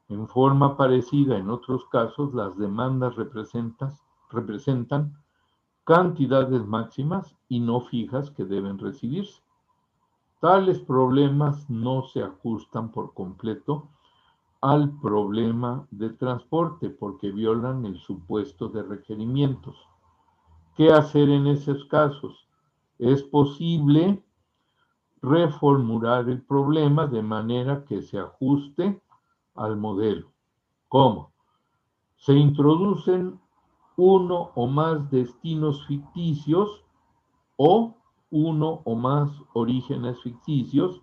En forma parecida, en otros casos, las demandas representan cantidades máximas y no fijas que deben recibirse. Tales problemas no se ajustan por completo al problema de transporte porque violan el supuesto de requerimientos. ¿Qué hacer en esos casos? Es posible reformular el problema de manera que se ajuste al modelo. ¿Cómo? Se introducen uno o más destinos ficticios o uno o más orígenes ficticios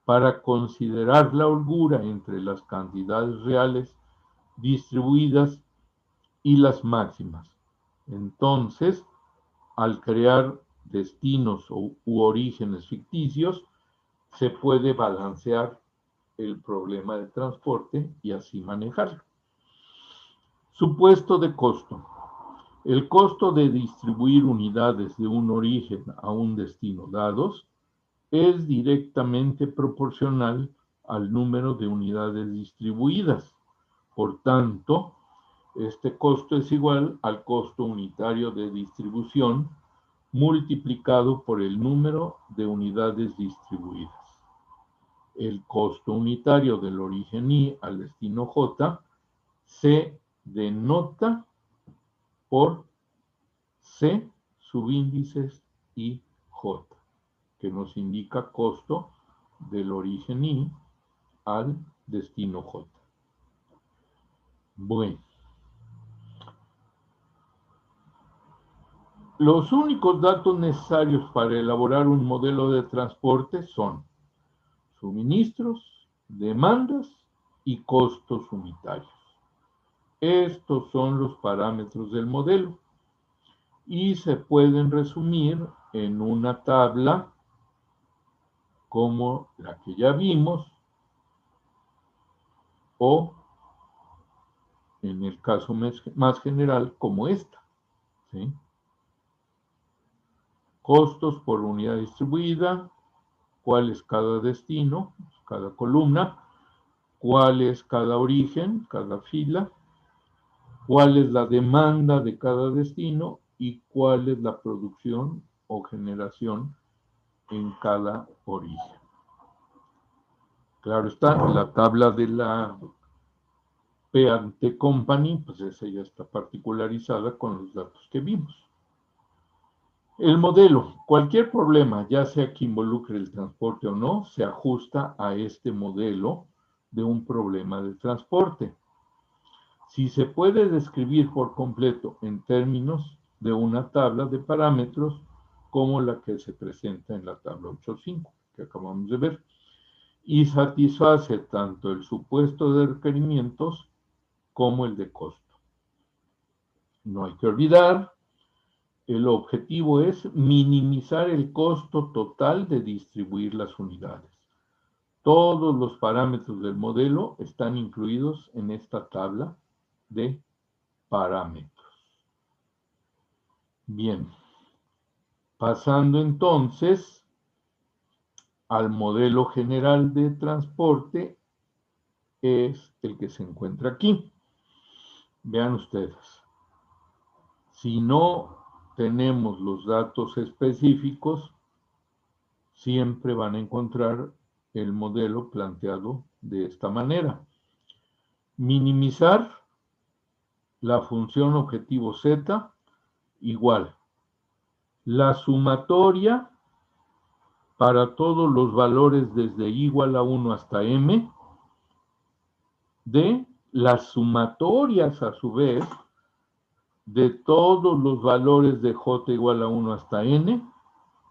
para considerar la holgura entre las cantidades reales distribuidas y las máximas. Entonces, al crear destinos u orígenes ficticios, se puede balancear el problema de transporte y así manejarlo. Supuesto de costo. El costo de distribuir unidades de un origen a un destino dados es directamente proporcional al número de unidades distribuidas. Por tanto, este costo es igual al costo unitario de distribución multiplicado por el número de unidades distribuidas. El costo unitario del origen I al destino J se denota por C subíndices I J, que nos indica costo del origen I al destino J. Bueno. Los únicos datos necesarios para elaborar un modelo de transporte son suministros, demandas y costos unitarios. Estos son los parámetros del modelo y se pueden resumir en una tabla como la que ya vimos o en el caso más general como esta, ¿sí? Costos por unidad distribuida, cuál es cada destino, cada columna, cuál es cada origen, cada fila, cuál es la demanda de cada destino y cuál es la producción o generación en cada origen. Claro está, la tabla de la P&T Company, pues esa ya está particularizada con los datos que vimos. El modelo, cualquier problema, ya sea que involucre el transporte o no, se ajusta a este modelo de un problema de transporte. Si se puede describir por completo en términos de una tabla de parámetros como la que se presenta en la tabla 8.5 que acabamos de ver, y satisface tanto el supuesto de requerimientos como el de costo. No hay que olvidar, el objetivo es minimizar el costo total de distribuir las unidades. Todos los parámetros del modelo están incluidos en esta tabla de parámetros. Bien, pasando entonces al modelo general de transporte, es el que se encuentra aquí. Vean ustedes, si no tenemos los datos específicos, siempre van a encontrar el modelo planteado de esta manera. Minimizar la función objetivo Z igual la sumatoria para todos los valores desde i igual a 1 hasta m de las sumatorias a su vez de todos los valores de j igual a 1 hasta n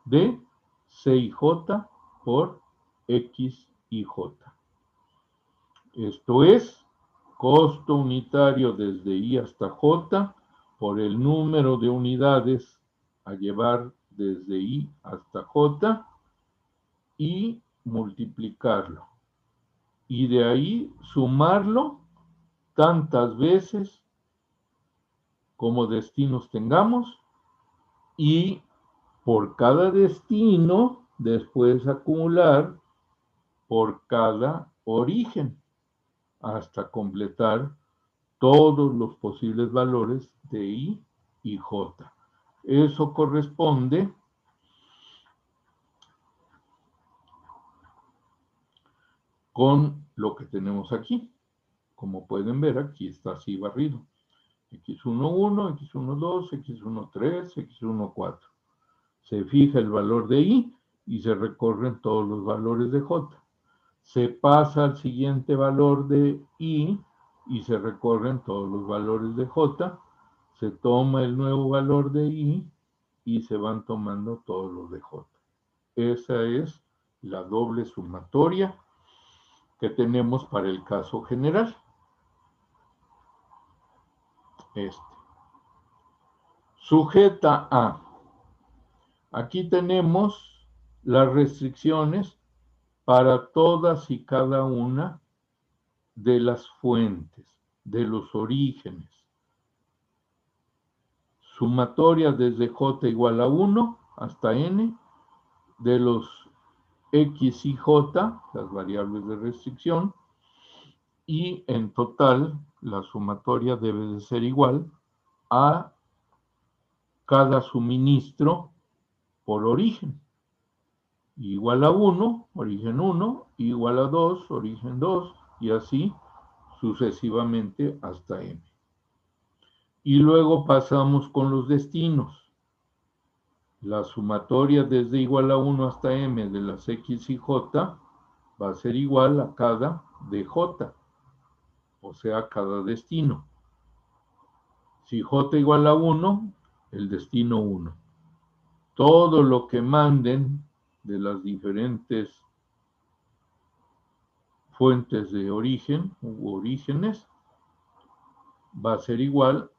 de c y j por x y j. Esto es costo unitario desde i hasta j por el número de unidades a llevar desde i hasta j y multiplicarlo. Y de ahí sumarlo tantas veces como destinos tengamos y por cada destino después acumular por cada origen hasta completar todos los posibles valores de i y j. Eso corresponde con lo que tenemos aquí. Como pueden ver, aquí está así barrido. x11, x12, x13, x14. Se fija el valor de i y se recorren todos los valores de j. Se pasa al siguiente valor de i y se recorren todos los valores de j. Se toma el nuevo valor de i y se van tomando todos los de j. Esa es la doble sumatoria que tenemos para el caso general. Sujeta a. Aquí tenemos las restricciones para todas y cada una de las fuentes, de los orígenes. Sumatoria desde j igual a 1 hasta n de los x y j, las variables de restricción, y en total la sumatoria debe de ser igual a cada suministro por origen. Igual a 1, origen 1, igual a 2, origen 2, y así sucesivamente hasta m. Y luego pasamos con los destinos. La sumatoria desde igual a 1 hasta m de las x y j va a ser igual a cada dj, o sea, cada destino. Si j igual a 1, el destino 1. Todo lo que manden de las diferentes fuentes de origen u orígenes va a ser igual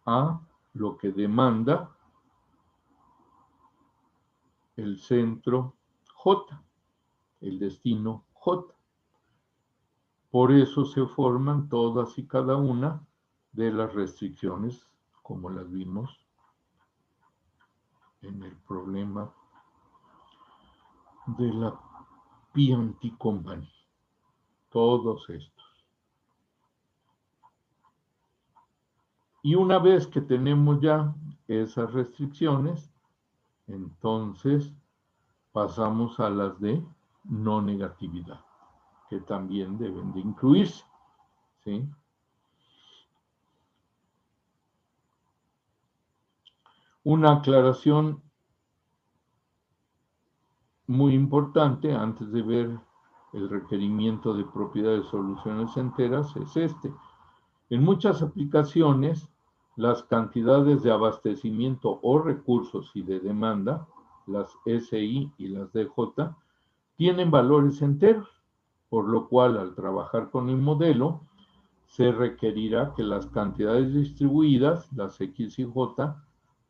a lo que demanda el centro J, el destino J. Por eso se forman todas y cada una de las restricciones, como las vimos en el problema de la P&T Company. Todos estos. Y una vez que tenemos ya esas restricciones, entonces pasamos a las de no negatividad, que también deben de incluirse, ¿sí? Una aclaración muy importante antes de ver el requerimiento de propiedad de soluciones enteras es este. En muchas aplicaciones, las cantidades de abastecimiento o recursos y de demanda, las SI y las DJ, tienen valores enteros, por lo cual al trabajar con el modelo, se requerirá que las cantidades distribuidas, las X y J,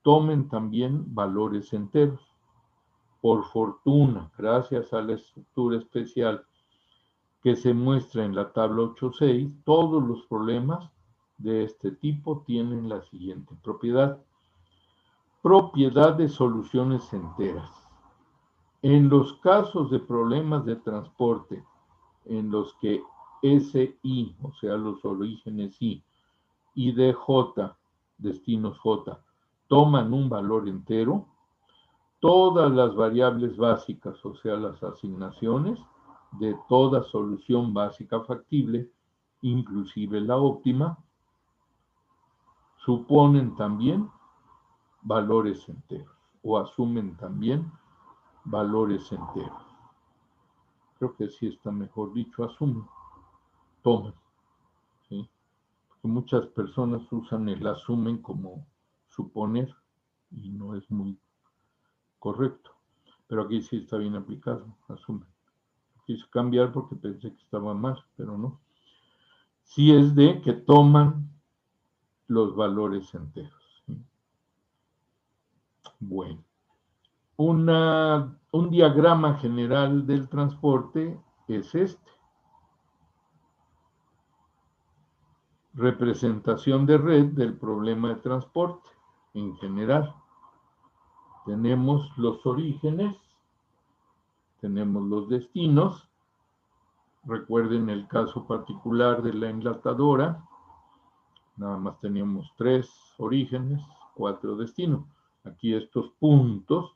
tomen también valores enteros. Por fortuna, gracias a la estructura especial que se muestra en la tabla 8.6, todos los problemas de este tipo tienen la siguiente propiedad. Propiedad de soluciones enteras. En los casos de problemas de transporte en los que SI, o sea, los orígenes I, y DJ, destinos J, toman un valor entero, todas las variables básicas, o sea, las asignaciones de toda solución básica factible, inclusive la óptima, suponen también valores enteros o asumen también valores enteros. Creo que sí está mejor dicho, asumen, toman, ¿sí? Porque muchas personas usan el asumen como suponer y no es muy correcto. Pero aquí sí está bien aplicado, asumen. Quise cambiar porque pensé que estaba mal, pero no. Sí es de que toman los valores enteros, ¿sí? Bueno, un diagrama general del transporte es este. Representación de red del problema de transporte en general. Tenemos los orígenes, tenemos los destinos. Recuerden el caso particular de la enlatadora. Nada más teníamos 3 orígenes, 4 destinos. Aquí estos puntos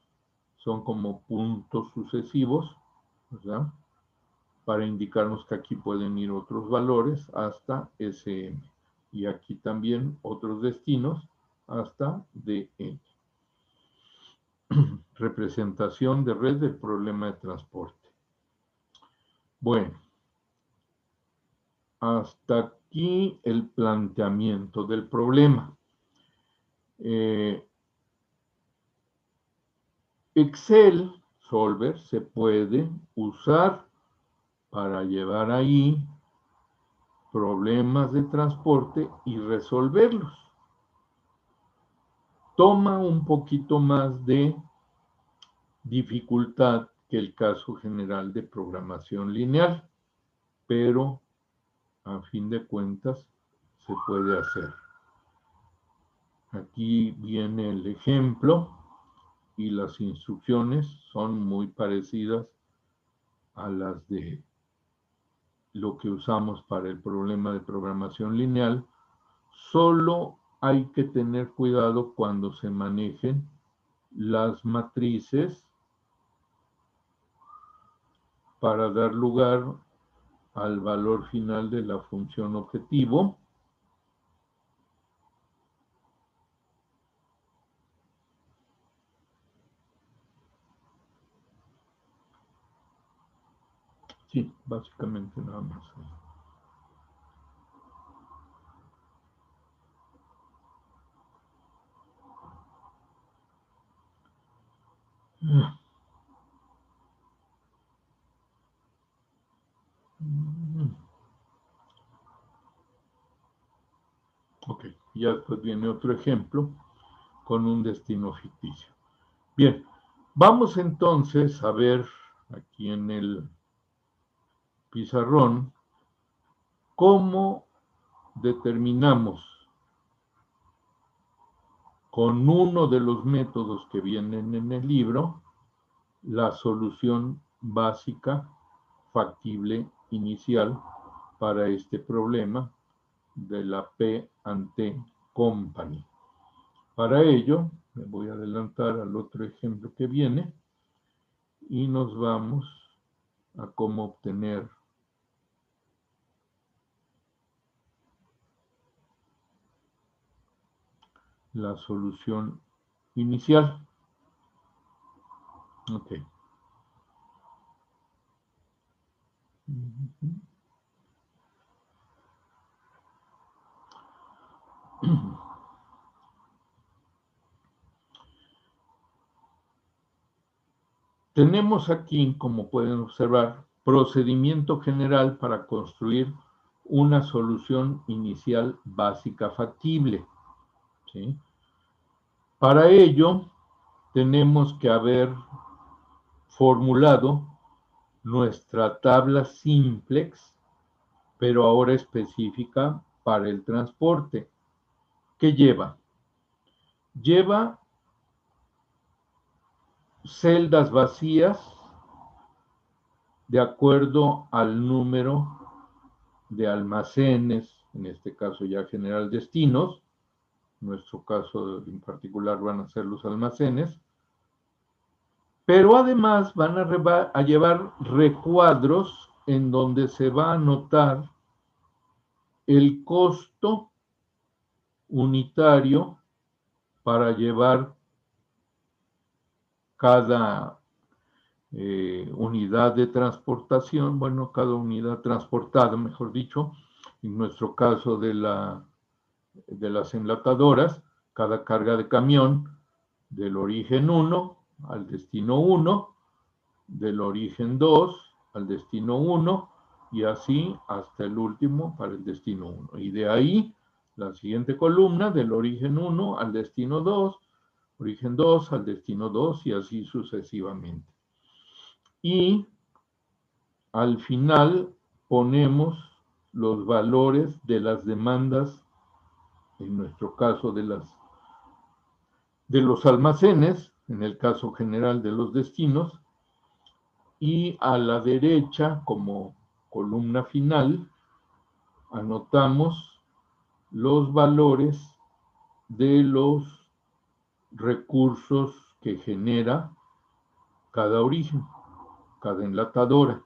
son como puntos sucesivos, ¿verdad? Para indicarnos que aquí pueden ir otros valores hasta SM. Y aquí también otros destinos hasta DN. Representación de red del problema de transporte. Bueno, hasta aquí el planteamiento del problema. Excel Solver se puede usar para llevar ahí problemas de transporte y resolverlos. Toma un poquito más de dificultad que el caso general de programación lineal, pero a fin de cuentas se puede hacer. Aquí viene el ejemplo y las instrucciones son muy parecidas a las de lo que usamos para el problema de programación lineal. Solo hay que tener cuidado cuando se manejen las matrices para dar lugar al valor final de la función objetivo. Sí, básicamente nada más. Ok, ya después viene otro ejemplo con un destino ficticio. Bien, vamos entonces a ver aquí en el pizarrón cómo determinamos con uno de los métodos que vienen en el libro la solución básica factible inicial para este problema de la P&T Company. Para ello, me voy a adelantar al otro ejemplo que viene y nos vamos a cómo obtener la solución inicial. Ok. Tenemos aquí, como pueden observar, procedimiento general para construir una solución inicial básica factible, ¿sí? Para ello, tenemos que haber formulado nuestra tabla simplex, pero ahora específica para el transporte. ¿Qué lleva? Lleva celdas vacías de acuerdo al número de almacenes, en este caso ya general destinos, en nuestro caso en particular van a ser los almacenes, pero además van a llevar recuadros en donde se va a anotar el costo unitario para llevar cada unidad de transportación, bueno, cada unidad transportada, mejor dicho, en nuestro caso de las enlatadoras, cada carga de camión del origen 1 al destino 1, del origen 2 al destino 1 y así hasta el último para el destino 1. Y de ahí la siguiente columna del origen 1 al destino 2, origen 2 al destino 2 y así sucesivamente. Y al final ponemos los valores de las demandas, en nuestro caso de los almacenes, en el caso general de los destinos, y a la derecha, como columna final, anotamos los valores de los recursos que genera cada origen, cada enlatadora.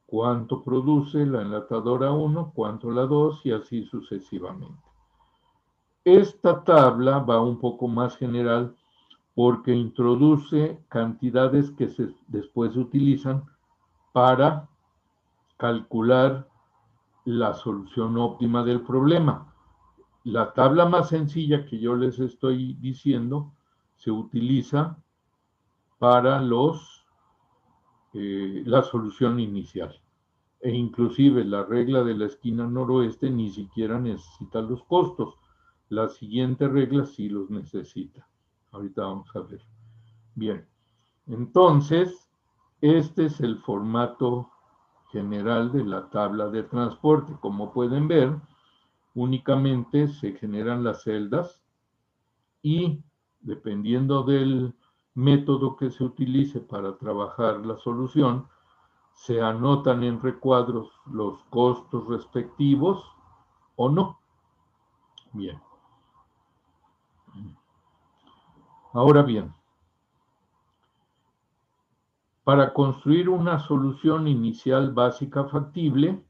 Cuánto produce la enlatadora 1, cuánto la 2 y así sucesivamente. Esta tabla va un poco más general porque introduce cantidades que después se utilizan para calcular la solución óptima del problema. La tabla más sencilla que yo les estoy diciendo se utiliza para la solución inicial. E inclusive la regla de la esquina noroeste ni siquiera necesita los costos. La siguiente regla sí los necesita. Ahorita vamos a ver. Bien, entonces, este es el formato general de la tabla de transporte. Como pueden ver, únicamente se generan las celdas y dependiendo del método que se utilice para trabajar la solución, se anotan en recuadros los costos respectivos o no. Bien. Ahora bien, para construir una solución inicial básica factible,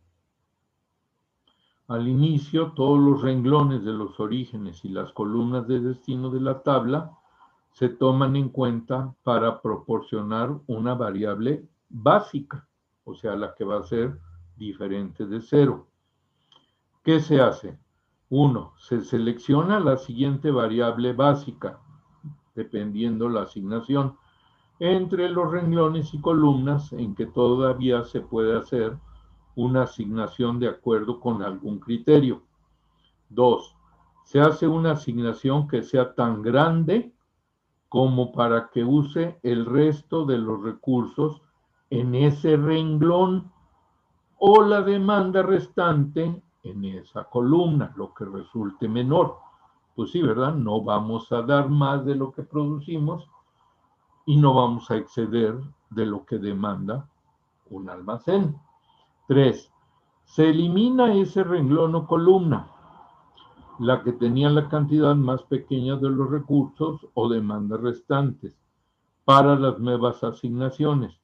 al inicio todos los renglones de los orígenes y las columnas de destino de la tabla se toman en cuenta para proporcionar una variable básica, o sea, la que va a ser diferente de 0. ¿Qué se hace? 1. Se selecciona la siguiente variable básica, dependiendo la asignación, entre los renglones y columnas en que todavía se puede hacer una asignación de acuerdo con algún criterio. 2. Se hace una asignación que sea tan grande como para que use el resto de los recursos en ese renglón o la demanda restante en esa columna, lo que resulte menor. Pues sí, ¿verdad? No vamos a dar más de lo que producimos y no vamos a exceder de lo que demanda un almacén. 3. Se elimina ese renglón o columna, la que tenía la cantidad más pequeña de los recursos o demandas restantes, para las nuevas asignaciones.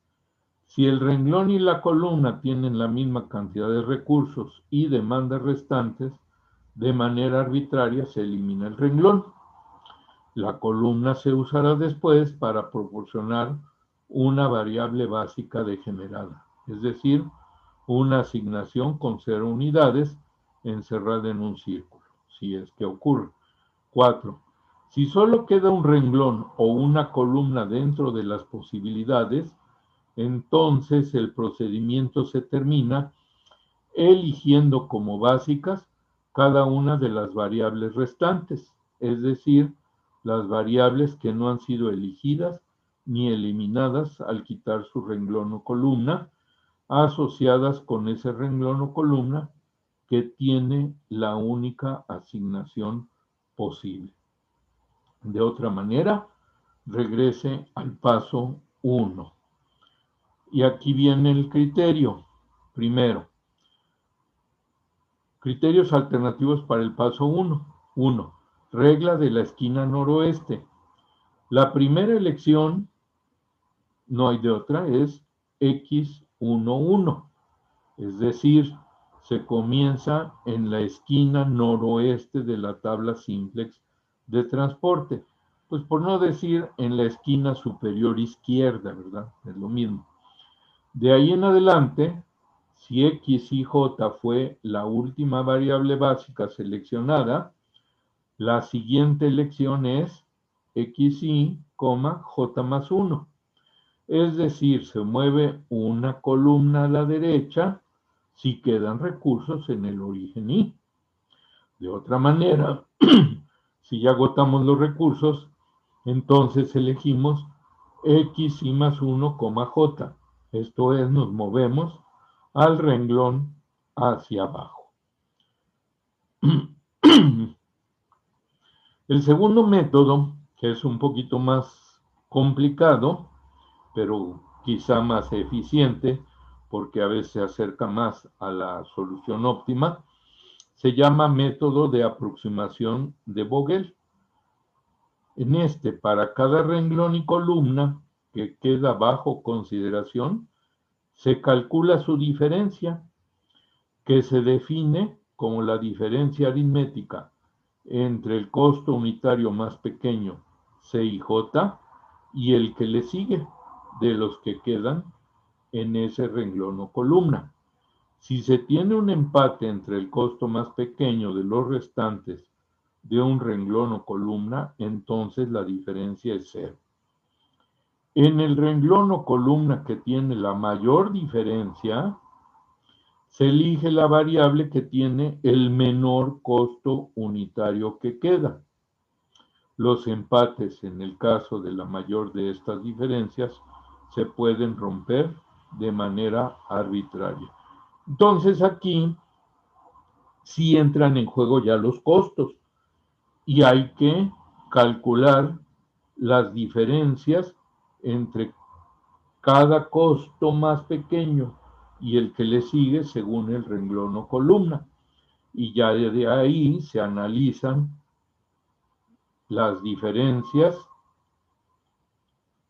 Si el renglón y la columna tienen la misma cantidad de recursos y demandas restantes, de manera arbitraria se elimina el renglón. La columna se usará después para proporcionar una variable básica degenerada, es decir, una asignación con 0 unidades encerrada en un círculo, si es que ocurre. 4. Si solo queda un renglón o una columna dentro de las posibilidades, entonces el procedimiento se termina eligiendo como básicas cada una de las variables restantes, es decir, las variables que no han sido elegidas ni eliminadas al quitar su renglón o columna, asociadas con ese renglón o columna que tiene la única asignación posible. De otra manera, regrese al paso 1. Y aquí viene el criterio. Primero, criterios alternativos para el paso 1. 1. Regla de la esquina noroeste. La primera elección, no hay de otra, es X11. Es decir, se comienza en la esquina noroeste de la tabla simplex de transporte. Pues por no decir en la esquina superior izquierda, ¿verdad? Es lo mismo. De ahí en adelante, si X y J fue la última variable básica seleccionada, la siguiente elección es XY, J más 1. Es decir, se mueve una columna a la derecha si quedan recursos en el origen Y. De otra manera, si ya agotamos los recursos, entonces elegimos X y más 1, J. Esto es, nos movemos al renglón hacia abajo. El segundo método, que es un poquito más complicado, pero quizá más eficiente, porque a veces se acerca más a la solución óptima, se llama método de aproximación de Vogel. En este, para cada renglón y columna que queda bajo consideración, se calcula su diferencia, que se define como la diferencia aritmética entre el costo unitario más pequeño, C y J, y el que le sigue, de los que quedan en ese renglón o columna. Si se tiene un empate entre el costo más pequeño de los restantes de un renglón o columna, entonces la diferencia es 0. En el renglón o columna que tiene la mayor diferencia, se elige la variable que tiene el menor costo unitario que queda. Los empates, en el caso de la mayor de estas diferencias, se pueden romper de manera arbitraria. Entonces aquí sí entran en juego ya los costos y hay que calcular las diferencias entre cada costo más pequeño y el que le sigue según el renglón o columna. Y ya de ahí se analizan las diferencias,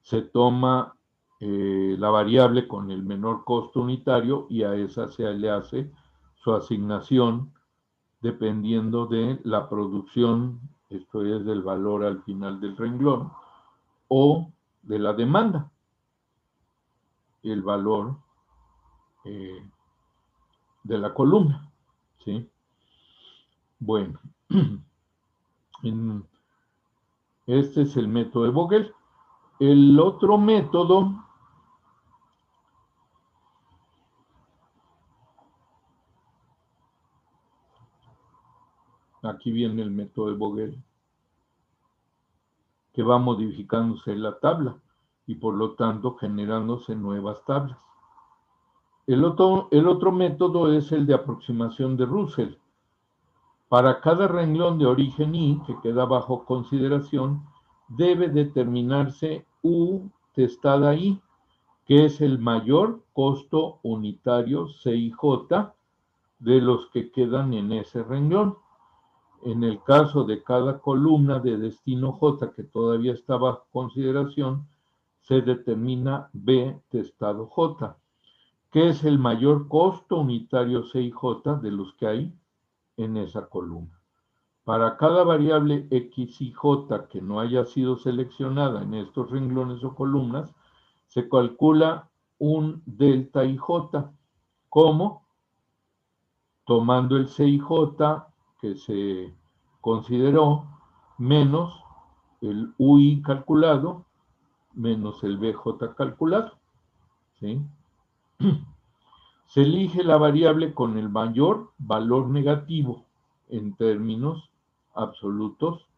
se toma la variable con el menor costo unitario y a esa se le hace su asignación dependiendo de la producción, esto es del valor al final del renglón, o de la demanda, el valor de la columna, ¿sí? Bueno, este es el método de Vogel. El otro método aquí viene el método de Vogel, que va modificándose la tabla y por lo tanto generándose nuevas tablas. El otro método es el de aproximación de Russell. Para cada renglón de origen Y que queda bajo consideración, debe determinarse U testada I, que es el mayor costo unitario C y J de los que quedan en ese renglón. En el caso de cada columna de destino J que todavía está bajo consideración, se determina B testado J, que es el mayor costo unitario C y J de los que hay en esa columna. Para cada variable X y J que no haya sido seleccionada en estos renglones o columnas, se calcula un delta IJ, ¿Cómo? Tomando el CIJ que se consideró menos el UI calculado menos el BJ calculado, ¿sí? Se elige la variable con el mayor valor negativo en términos absolutos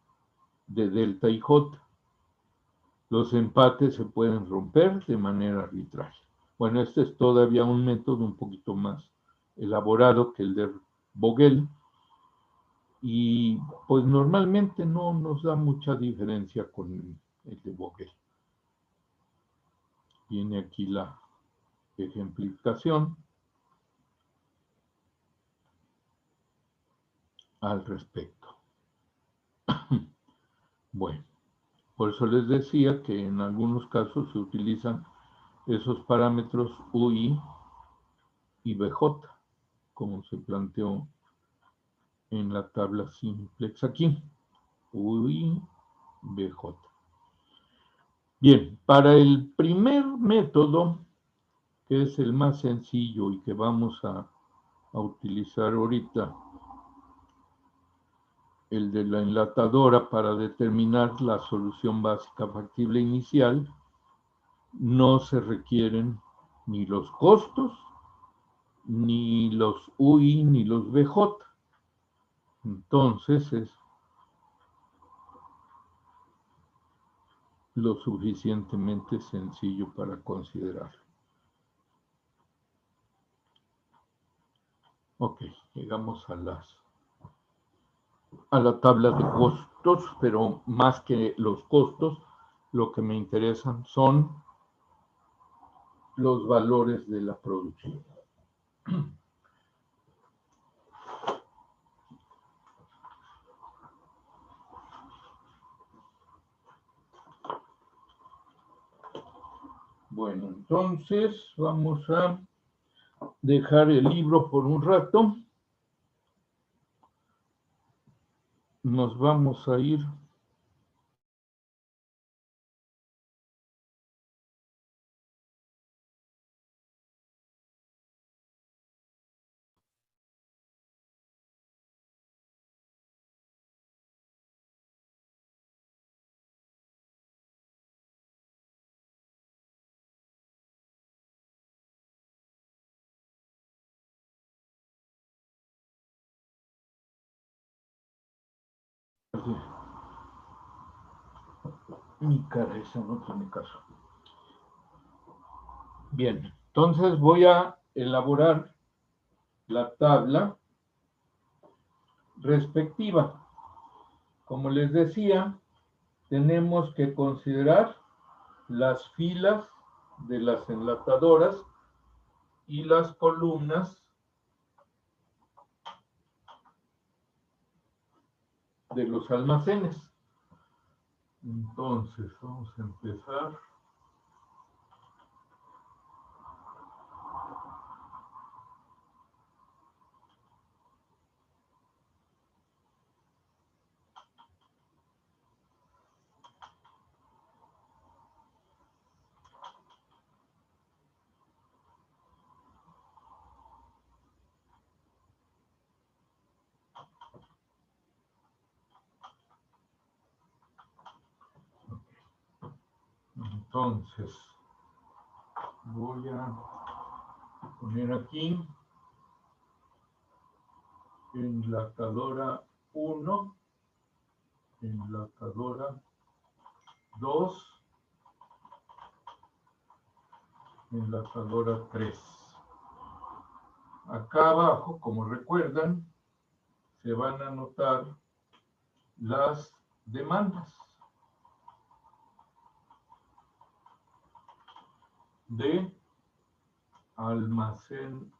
de delta y J. Los empates se pueden romper de manera arbitraria. Bueno, este es todavía un método un poquito más elaborado que el de Vogel, y pues normalmente no nos da mucha diferencia con el de Vogel. Viene aquí la ejemplificación al respecto. Bueno, por eso les decía que en algunos casos se utilizan esos parámetros UI y BJ, como se planteó en la tabla simplex aquí, UI, BJ. Bien, para el primer método, que es el más sencillo y que vamos a utilizar ahorita, el de la enlatadora para determinar la solución básica factible inicial, no se requieren ni los costos, ni los UI, ni los BJ. Entonces es lo suficientemente sencillo para considerarlo. Ok, llegamos a la tabla de costos, pero más que los costos, lo que me interesan son los valores de la producción. Bueno, entonces vamos a dejar el libro por un rato. Nos vamos a ir mi cara, esa no tiene caso. Bien, entonces voy a elaborar la tabla respectiva. Como les decía, tenemos que considerar las filas de las enlatadoras y las columnas de los almacenes. Entonces, vamos a empezar. Entonces, voy a poner aquí enlatadora 1, enlatadora 2, enlatadora 3. Acá abajo, como recuerdan, se van a anotar las demandas de almacén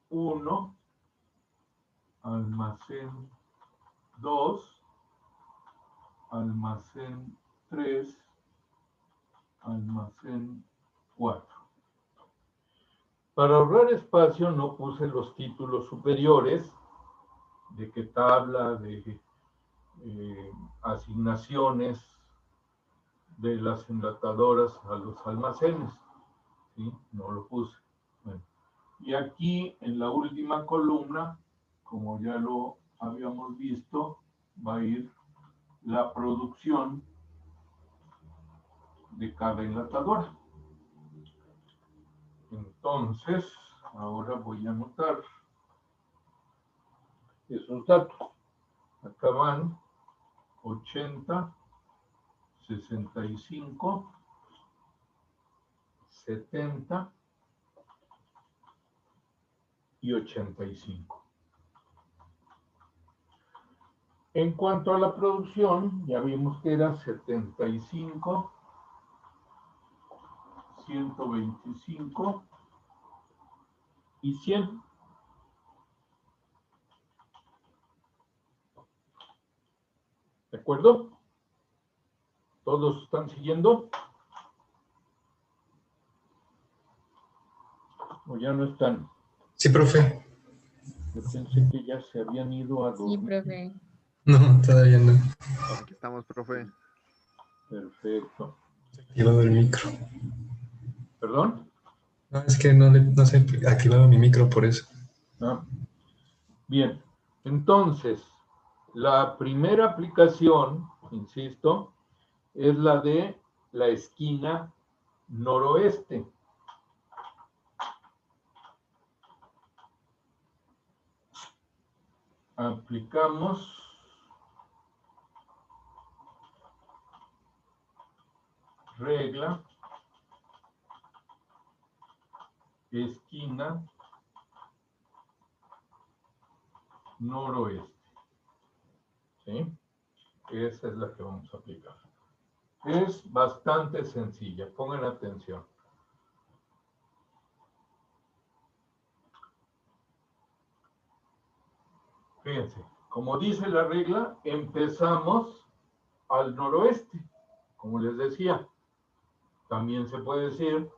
1, almacén 2, almacén 3, almacén 4. Para ahorrar espacio no puse los títulos superiores de qué tabla, de asignaciones de las enlatadoras a los almacenes, ¿sí? No lo puse. Bueno, Y aquí en la última columna, como ya lo habíamos visto, va a ir la producción de cada enlatadora. Entonces, ahora voy a anotar esos datos. Acá van 80, 65, 70 y 85. En cuanto a la producción, ya vimos que era 75, 125 y 100. ¿De acuerdo? ¿Todos están siguiendo? ¿O ya no están? Sí, profe. Yo pensé que ya se habían ido a dormir. Sí, profe. No, todavía no. Aquí estamos, profe. Perfecto. Activado el micro. ¿Perdón? No, es que no se activaba mi micro por eso. Ah. Bien. Entonces, la primera aplicación, insisto, es la de la esquina noroeste. Aplicamos regla, esquina noroeste. ¿Sí? Esa es la que vamos a aplicar. Es bastante sencilla, pongan atención. Fíjense, como dice la regla, empezamos al noroeste, como les decía. También se puede decir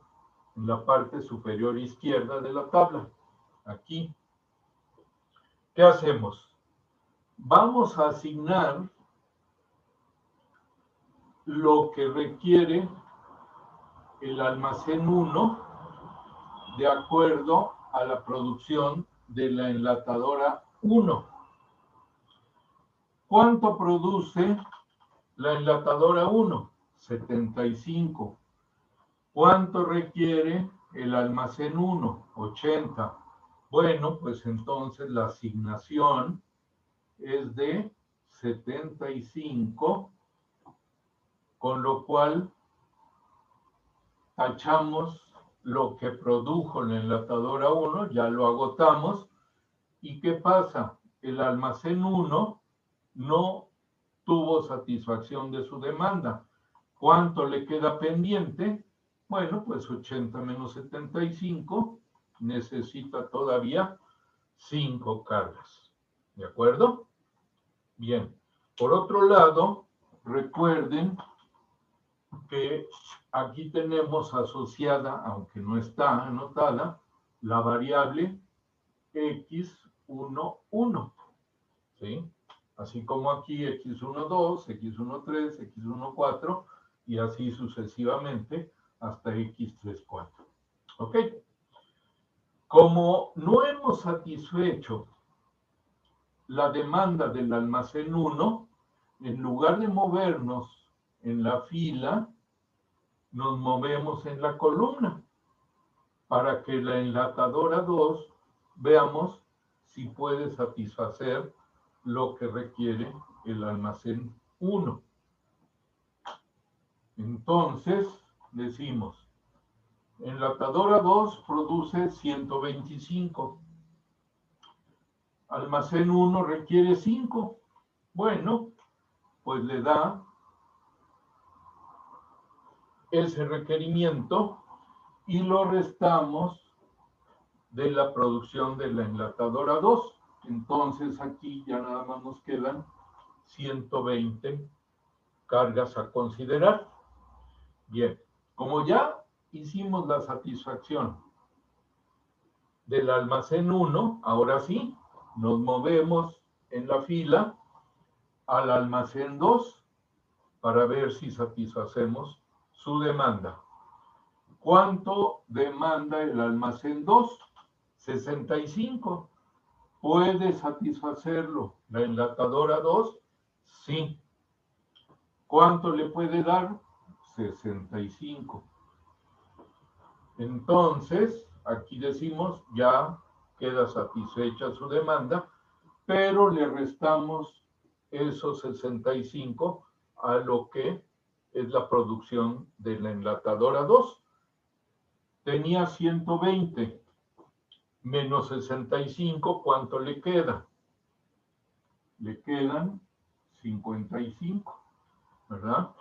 en la parte superior izquierda de la tabla, aquí. ¿Qué hacemos? Vamos a asignar lo que requiere el almacén 1 de acuerdo a la producción de la enlatadora 1. ¿Cuánto produce la enlatadora 1? 75. ¿Cuánto requiere el almacén 1? 80. Bueno, pues entonces la asignación es de 75, con lo cual tachamos lo que produjo la enlatadora 1, ya lo agotamos. ¿Y qué pasa? El almacén 1 no tuvo satisfacción de su demanda. ¿Cuánto le queda pendiente? Bueno, pues 80 menos 75 necesita todavía 5 cargas. ¿De acuerdo? Bien. Por otro lado, recuerden que aquí tenemos asociada, aunque no está anotada, la variable x11, ¿sí? Así como aquí x12, x13, x14 y así sucesivamente hasta x34. ¿Ok? Como no hemos satisfecho la demanda del almacén 1, en lugar de movernos en la fila, nos movemos en la columna para que la enlatadora 2 veamos si puede satisfacer lo que requiere el almacén 1. Entonces, decimos, enlatadora 2 produce 125. Almacén 1 requiere 5. Bueno, pues le da ese requerimiento y lo restamos de la producción de la enlatadora 2. Entonces aquí ya nada más nos quedan 120 cargas a considerar. Bien, como ya hicimos la satisfacción del almacén 1, ahora sí, nos movemos en la fila al almacén 2 para ver si satisfacemos su demanda. ¿Cuánto demanda el almacén 2? 65. ¿Puede satisfacerlo la enlatadora 2? Sí. ¿Cuánto le puede dar? 65. Entonces, aquí decimos, ya queda satisfecha su demanda, pero le restamos esos 65 a lo que es la producción de la enlatadora 2. Tenía 120 menos 65, ¿cuánto le queda? Le quedan 55, ¿verdad?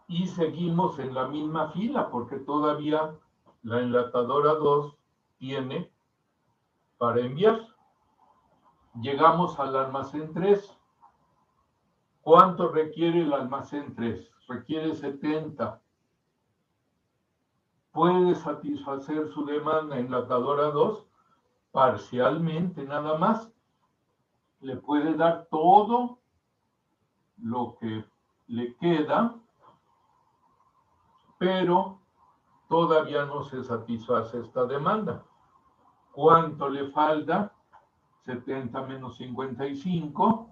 Y seguimos en la misma fila porque todavía la enlatadora 2 tiene para enviar. Llegamos al almacén 3. ¿Cuánto requiere el almacén 3? Requiere 70. ¿Puede satisfacer su demanda enlatadora 2? Parcialmente, nada más. Le puede dar todo lo que le queda, pero todavía no se satisface esta demanda. ¿Cuánto le falta? 70 menos 55,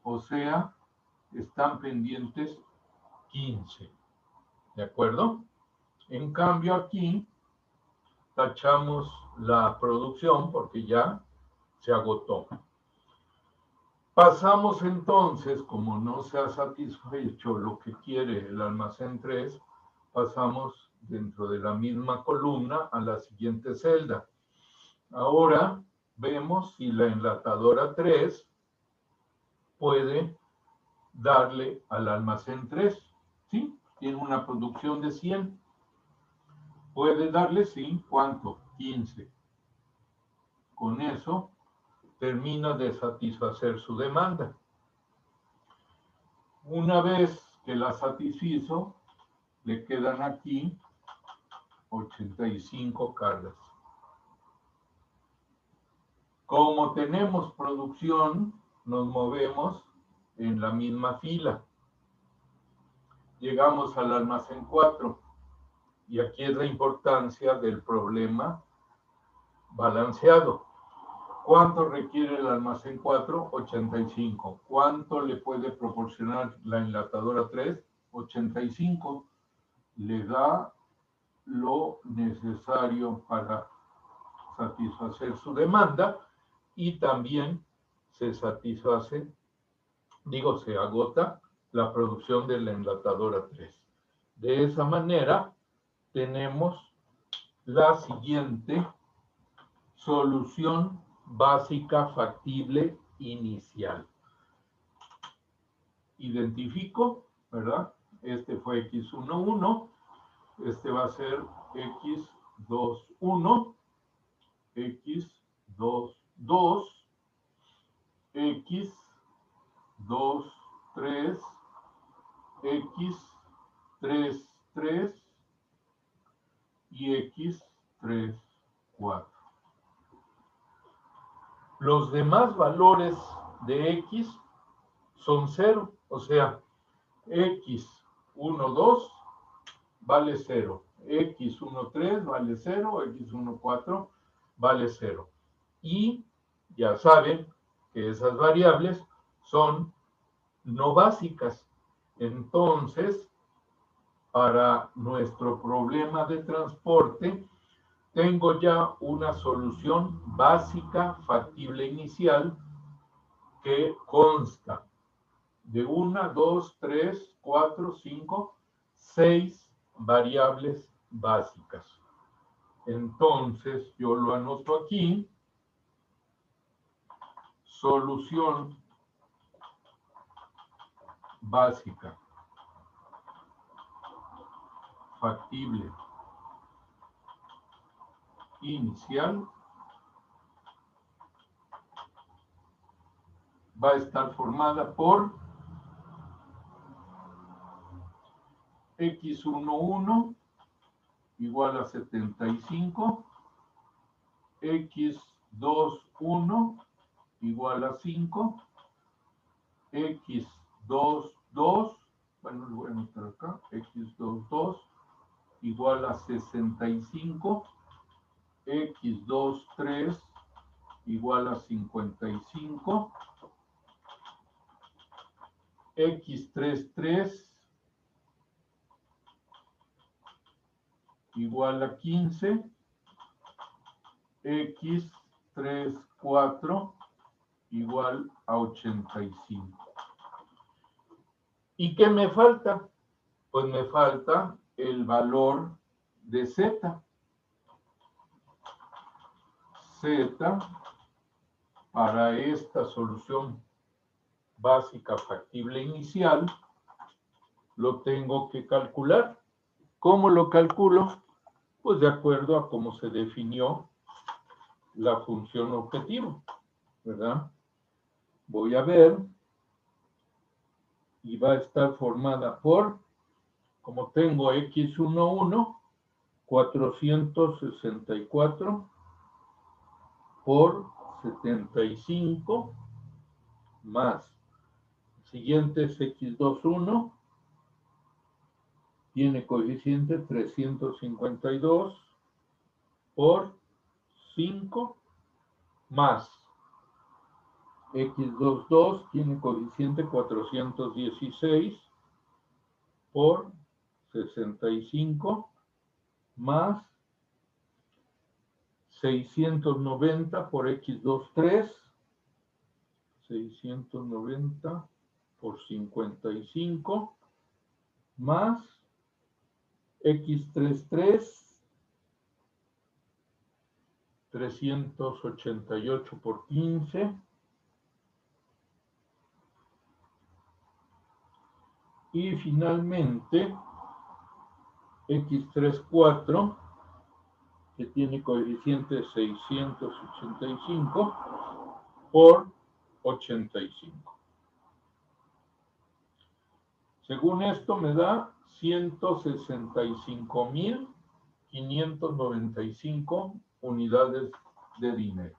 o sea, están pendientes 15. ¿De acuerdo? En cambio aquí tachamos la producción porque ya se agotó. Pasamos entonces, como no se ha satisfecho lo que quiere el almacén 3, pasamos dentro de la misma columna a la siguiente celda. Ahora vemos si la enlatadora 3 puede darle al almacén 3. ¿Sí? Tiene una producción de 100. ¿Puede darle? Sí. ¿Cuánto? 15. Con eso termina de satisfacer su demanda. Una vez que la satisfizo, le quedan aquí 85 cargas. Como tenemos producción, nos movemos en la misma fila. Llegamos al almacén 4. Y aquí es la importancia del problema balanceado. ¿Cuánto requiere el almacén 4? 85. ¿Cuánto le puede proporcionar la enlatadora 3? 85. Le da lo necesario para satisfacer su demanda y también se satisface, se agota la producción de la enlatadora 3. De esa manera tenemos la siguiente solución básica factible inicial. Identifico, ¿verdad? Este fue X11, este va a ser X21, X22, X23, X33 y X34. Los demás valores de X son 0, o sea, X12 vale 0, X13 vale 0, X14 vale 0. Y ya saben que esas variables son no básicas. Entonces, para nuestro problema de transporte, tengo ya una solución básica, factible inicial, que consta de 1, 2, 3, 4, 5, 6 variables básicas. Entonces, yo lo anoto aquí. Solución básica, factible, inicial, va a estar formada por X11 igual a 75, X21 igual a 5, X22, bueno, lo voy a anotar acá, X22 igual a 65, x23 igual a 55, x33 igual a 15, x34 igual a 85. ¿Y qué me falta? Pues me falta el valor de z. Z para esta solución básica factible inicial lo tengo que calcular. ¿Cómo lo calculo? Pues de acuerdo a cómo se definió la función objetivo, ¿verdad? Voy a ver y va a estar formada por, como tengo x11, 464 por 75 más, siguiente es x21, tiene coeficiente 352 por 5 más x22 tiene coeficiente 416 por 65 más 690 por x23, 690 por 55 más x33, 388 por 15 y finalmente x34 que tiene coeficiente 685 por 85. Según esto me da 165.595 unidades de dinero.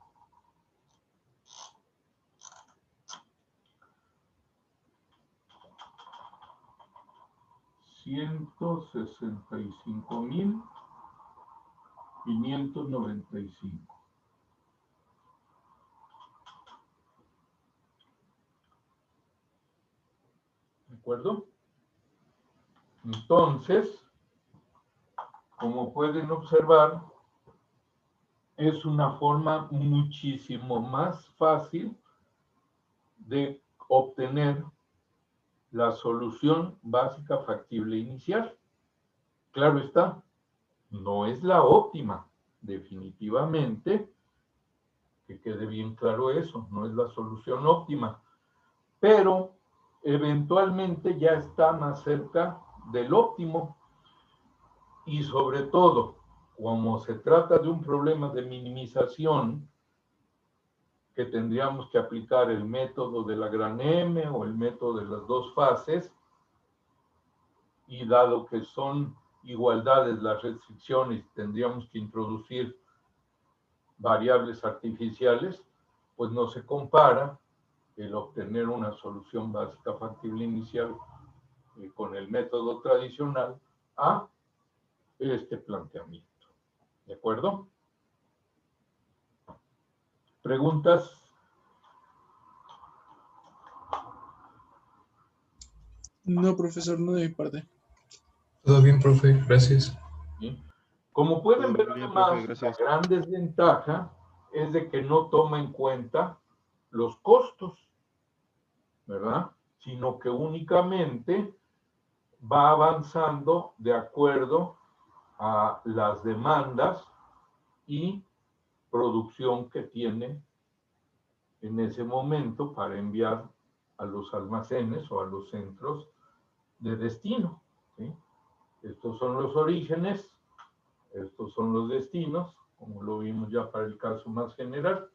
$165.595. ¿De acuerdo? Entonces, como pueden observar, es una forma muchísimo más fácil de obtener la solución básica factible inicial. Claro está, no es la óptima, definitivamente, que quede bien claro eso, no es la solución óptima, pero eventualmente ya está más cerca del óptimo y sobre todo, como se trata de un problema de minimización, que tendríamos que aplicar el método de la gran M o el método de las dos fases, y dado que son igualdades las restricciones, tendríamos que introducir variables artificiales, pues no se compara el obtener una solución básica factible inicial con el método tradicional a este planteamiento. ¿De acuerdo? ¿Preguntas? No, profesor, no de mi parte. Todo bien, profe, gracias. ¿Sí? Como pueden ver, Todo bien, además, profe, gracias. la gran desventaja es de que no toma en cuenta los costos, ¿verdad? Sino que únicamente va avanzando de acuerdo a las demandas y producción que tiene en ese momento para enviar a los almacenes o a los centros de destino, ¿sí? Estos son los orígenes, estos son los destinos, como lo vimos ya para el caso más general.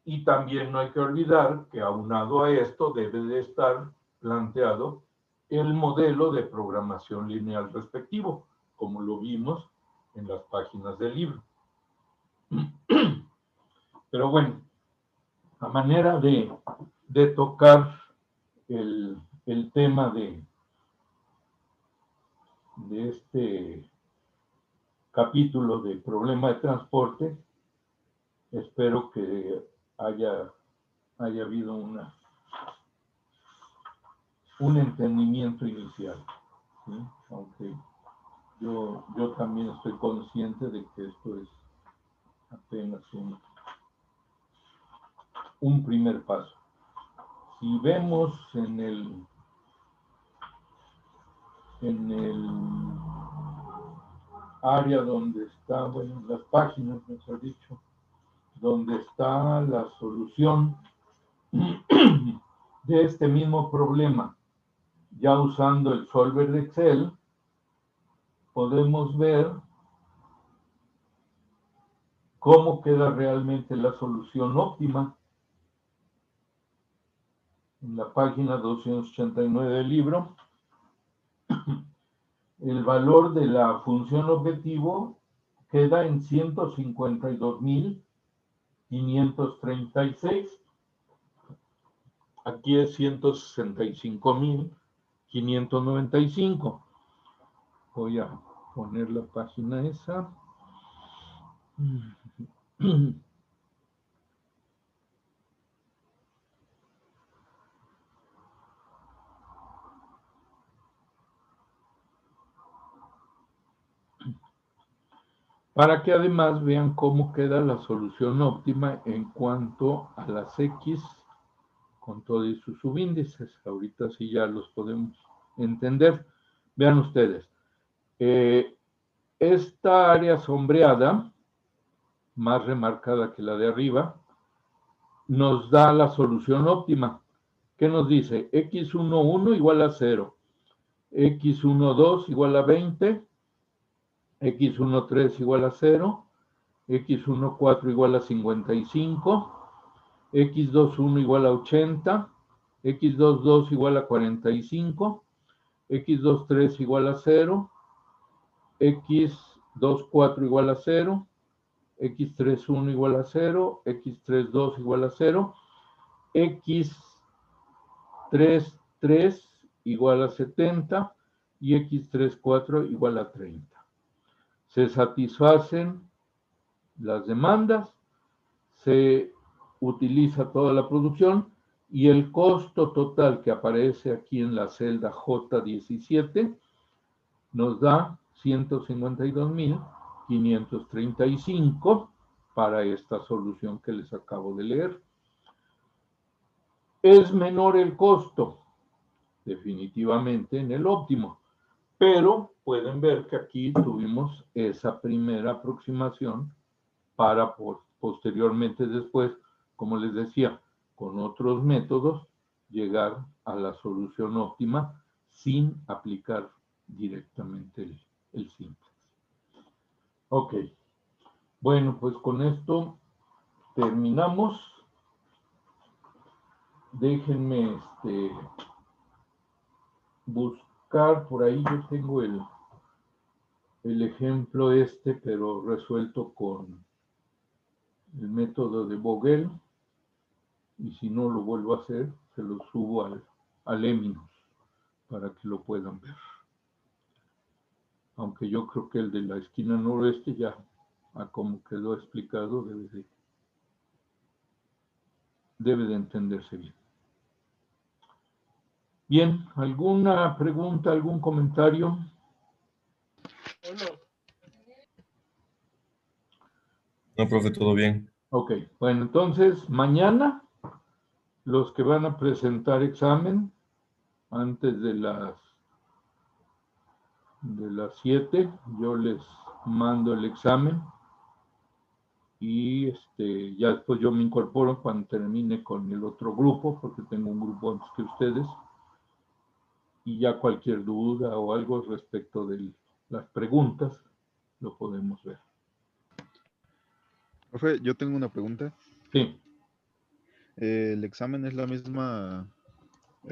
Y también no hay que olvidar que aunado a esto debe de estar planteado el modelo de programación lineal respectivo, como lo vimos en las páginas del libro. Pero bueno, a manera de tocar el tema de este capítulo de problema de transporte, espero que haya habido un entendimiento inicial, ¿sí? Aunque yo también estoy consciente de que esto es apenas un primer paso. Si vemos en el área donde está, bueno, las páginas, mejor dicho, donde está la solución de este mismo problema, ya usando el solver de Excel, podemos ver cómo queda realmente la solución óptima. En la página 289 del libro, el valor de la función objetivo queda en 152.536. Aquí es 165.595. Voy a poner la página esa. Para que además vean cómo queda la solución óptima en cuanto a las X con todos sus subíndices. Ahorita sí ya los podemos entender. Vean ustedes, esta área sombreada, más remarcada que la de arriba, nos da la solución óptima. ¿Qué nos dice? X11 igual a 0, X12 igual a 20, X13 igual a 0, X14 igual a 55, X21 igual a 80, X22 igual a 45, X23 igual a 0, X24 igual a 0, X31 igual a 0, X32 igual a 0, X33 igual a 70 y X34 igual a 30. Se satisfacen las demandas, se utiliza toda la producción y el costo total que aparece aquí en la celda J17 nos da 152.535 para esta solución que les acabo de leer. Es menor el costo, definitivamente en el óptimo, pero pueden ver que aquí tuvimos esa primera aproximación para posteriormente después, como les decía, con otros métodos, llegar a la solución óptima sin aplicar directamente el simplex. Ok, bueno, pues con esto terminamos. Déjenme buscar por ahí, yo tengo el ejemplo pero resuelto con el método de Vogel, y si no lo vuelvo a hacer, se lo subo al Eminos para que lo puedan ver. Aunque yo creo que el de la esquina noroeste ya, a como quedó explicado, debe de entenderse bien. Bien, ¿alguna pregunta, algún comentario? No, profe, todo bien. Ok, bueno, entonces mañana los que van a presentar examen antes de las 7, yo les mando el examen y ya después yo me incorporo cuando termine con el otro grupo, porque tengo un grupo antes que ustedes, y ya cualquier duda o algo respecto de las preguntas lo podemos ver. Profe, yo tengo una pregunta. Sí. ¿El examen es el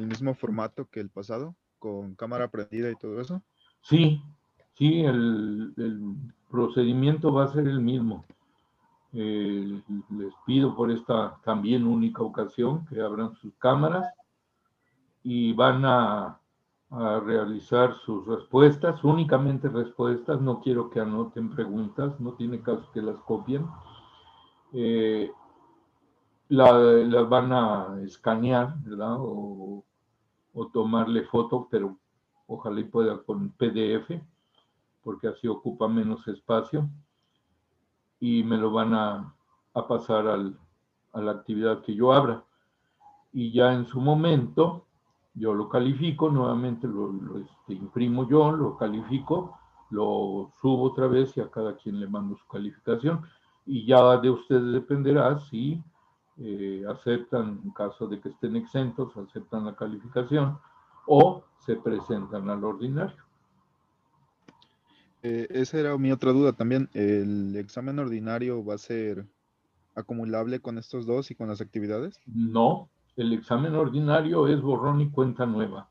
mismo formato que el pasado, con cámara prendida y todo eso? Sí, el procedimiento va a ser el mismo. Les pido por esta también única ocasión que abran sus cámaras y van a a realizar sus respuestas, únicamente respuestas, no quiero que anoten preguntas, no tiene caso que las copien. Las van a escanear, ¿verdad? O tomarle foto, pero ojalá y pueda con PDF, porque así ocupa menos espacio, y me lo van a pasar a la actividad que yo abra. Y ya en su momento yo lo califico, nuevamente lo imprimo yo, lo califico, lo subo otra vez y a cada quien le mando su calificación. Y ya de ustedes dependerá si aceptan, en caso de que estén exentos, aceptan la calificación o se presentan al ordinario. Esa era mi otra duda también. ¿El examen ordinario va a ser acumulable con estos dos y con las actividades? No, el examen ordinario es borrón y cuenta nueva.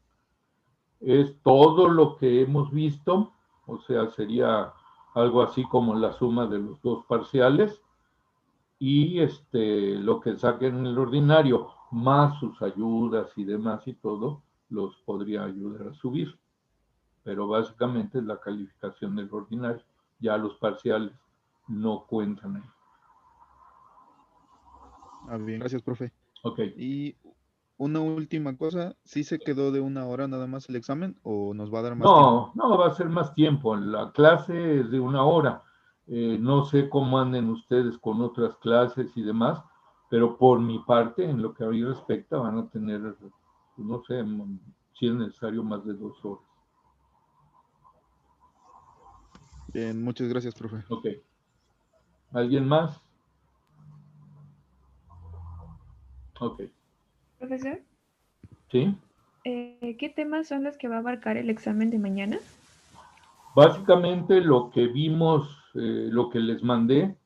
Es todo lo que hemos visto, o sea, sería algo así como la suma de los dos parciales y lo que saquen en el ordinario, más sus ayudas y demás y todo, los podría ayudar a subir. Pero básicamente es la calificación del ordinario. Ya los parciales no cuentan ahí. Ah, bien, gracias, profe. Ok. Y una última cosa, ¿sí se quedó de 1 hora nada más el examen o nos va a dar más tiempo? No, va a ser más tiempo. La clase es de 1 hora. No sé cómo anden ustedes con otras clases y demás, pero por mi parte, en lo que a mí respecta, van a tener, no sé, si es necesario, más de 2 horas. Bien, muchas gracias, profe. Ok. ¿Alguien más? Ok. Profesor, ¿Sí? ¿qué temas son los que va a abarcar el examen de mañana? Básicamente lo que vimos, lo que les mandé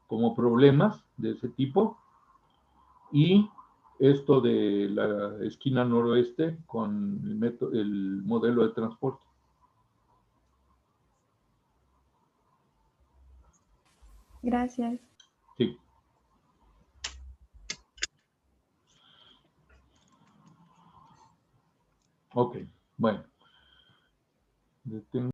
como problemas de ese tipo y esto de la esquina noroeste con el modelo de transporte. Gracias. Sí. Ok, bueno.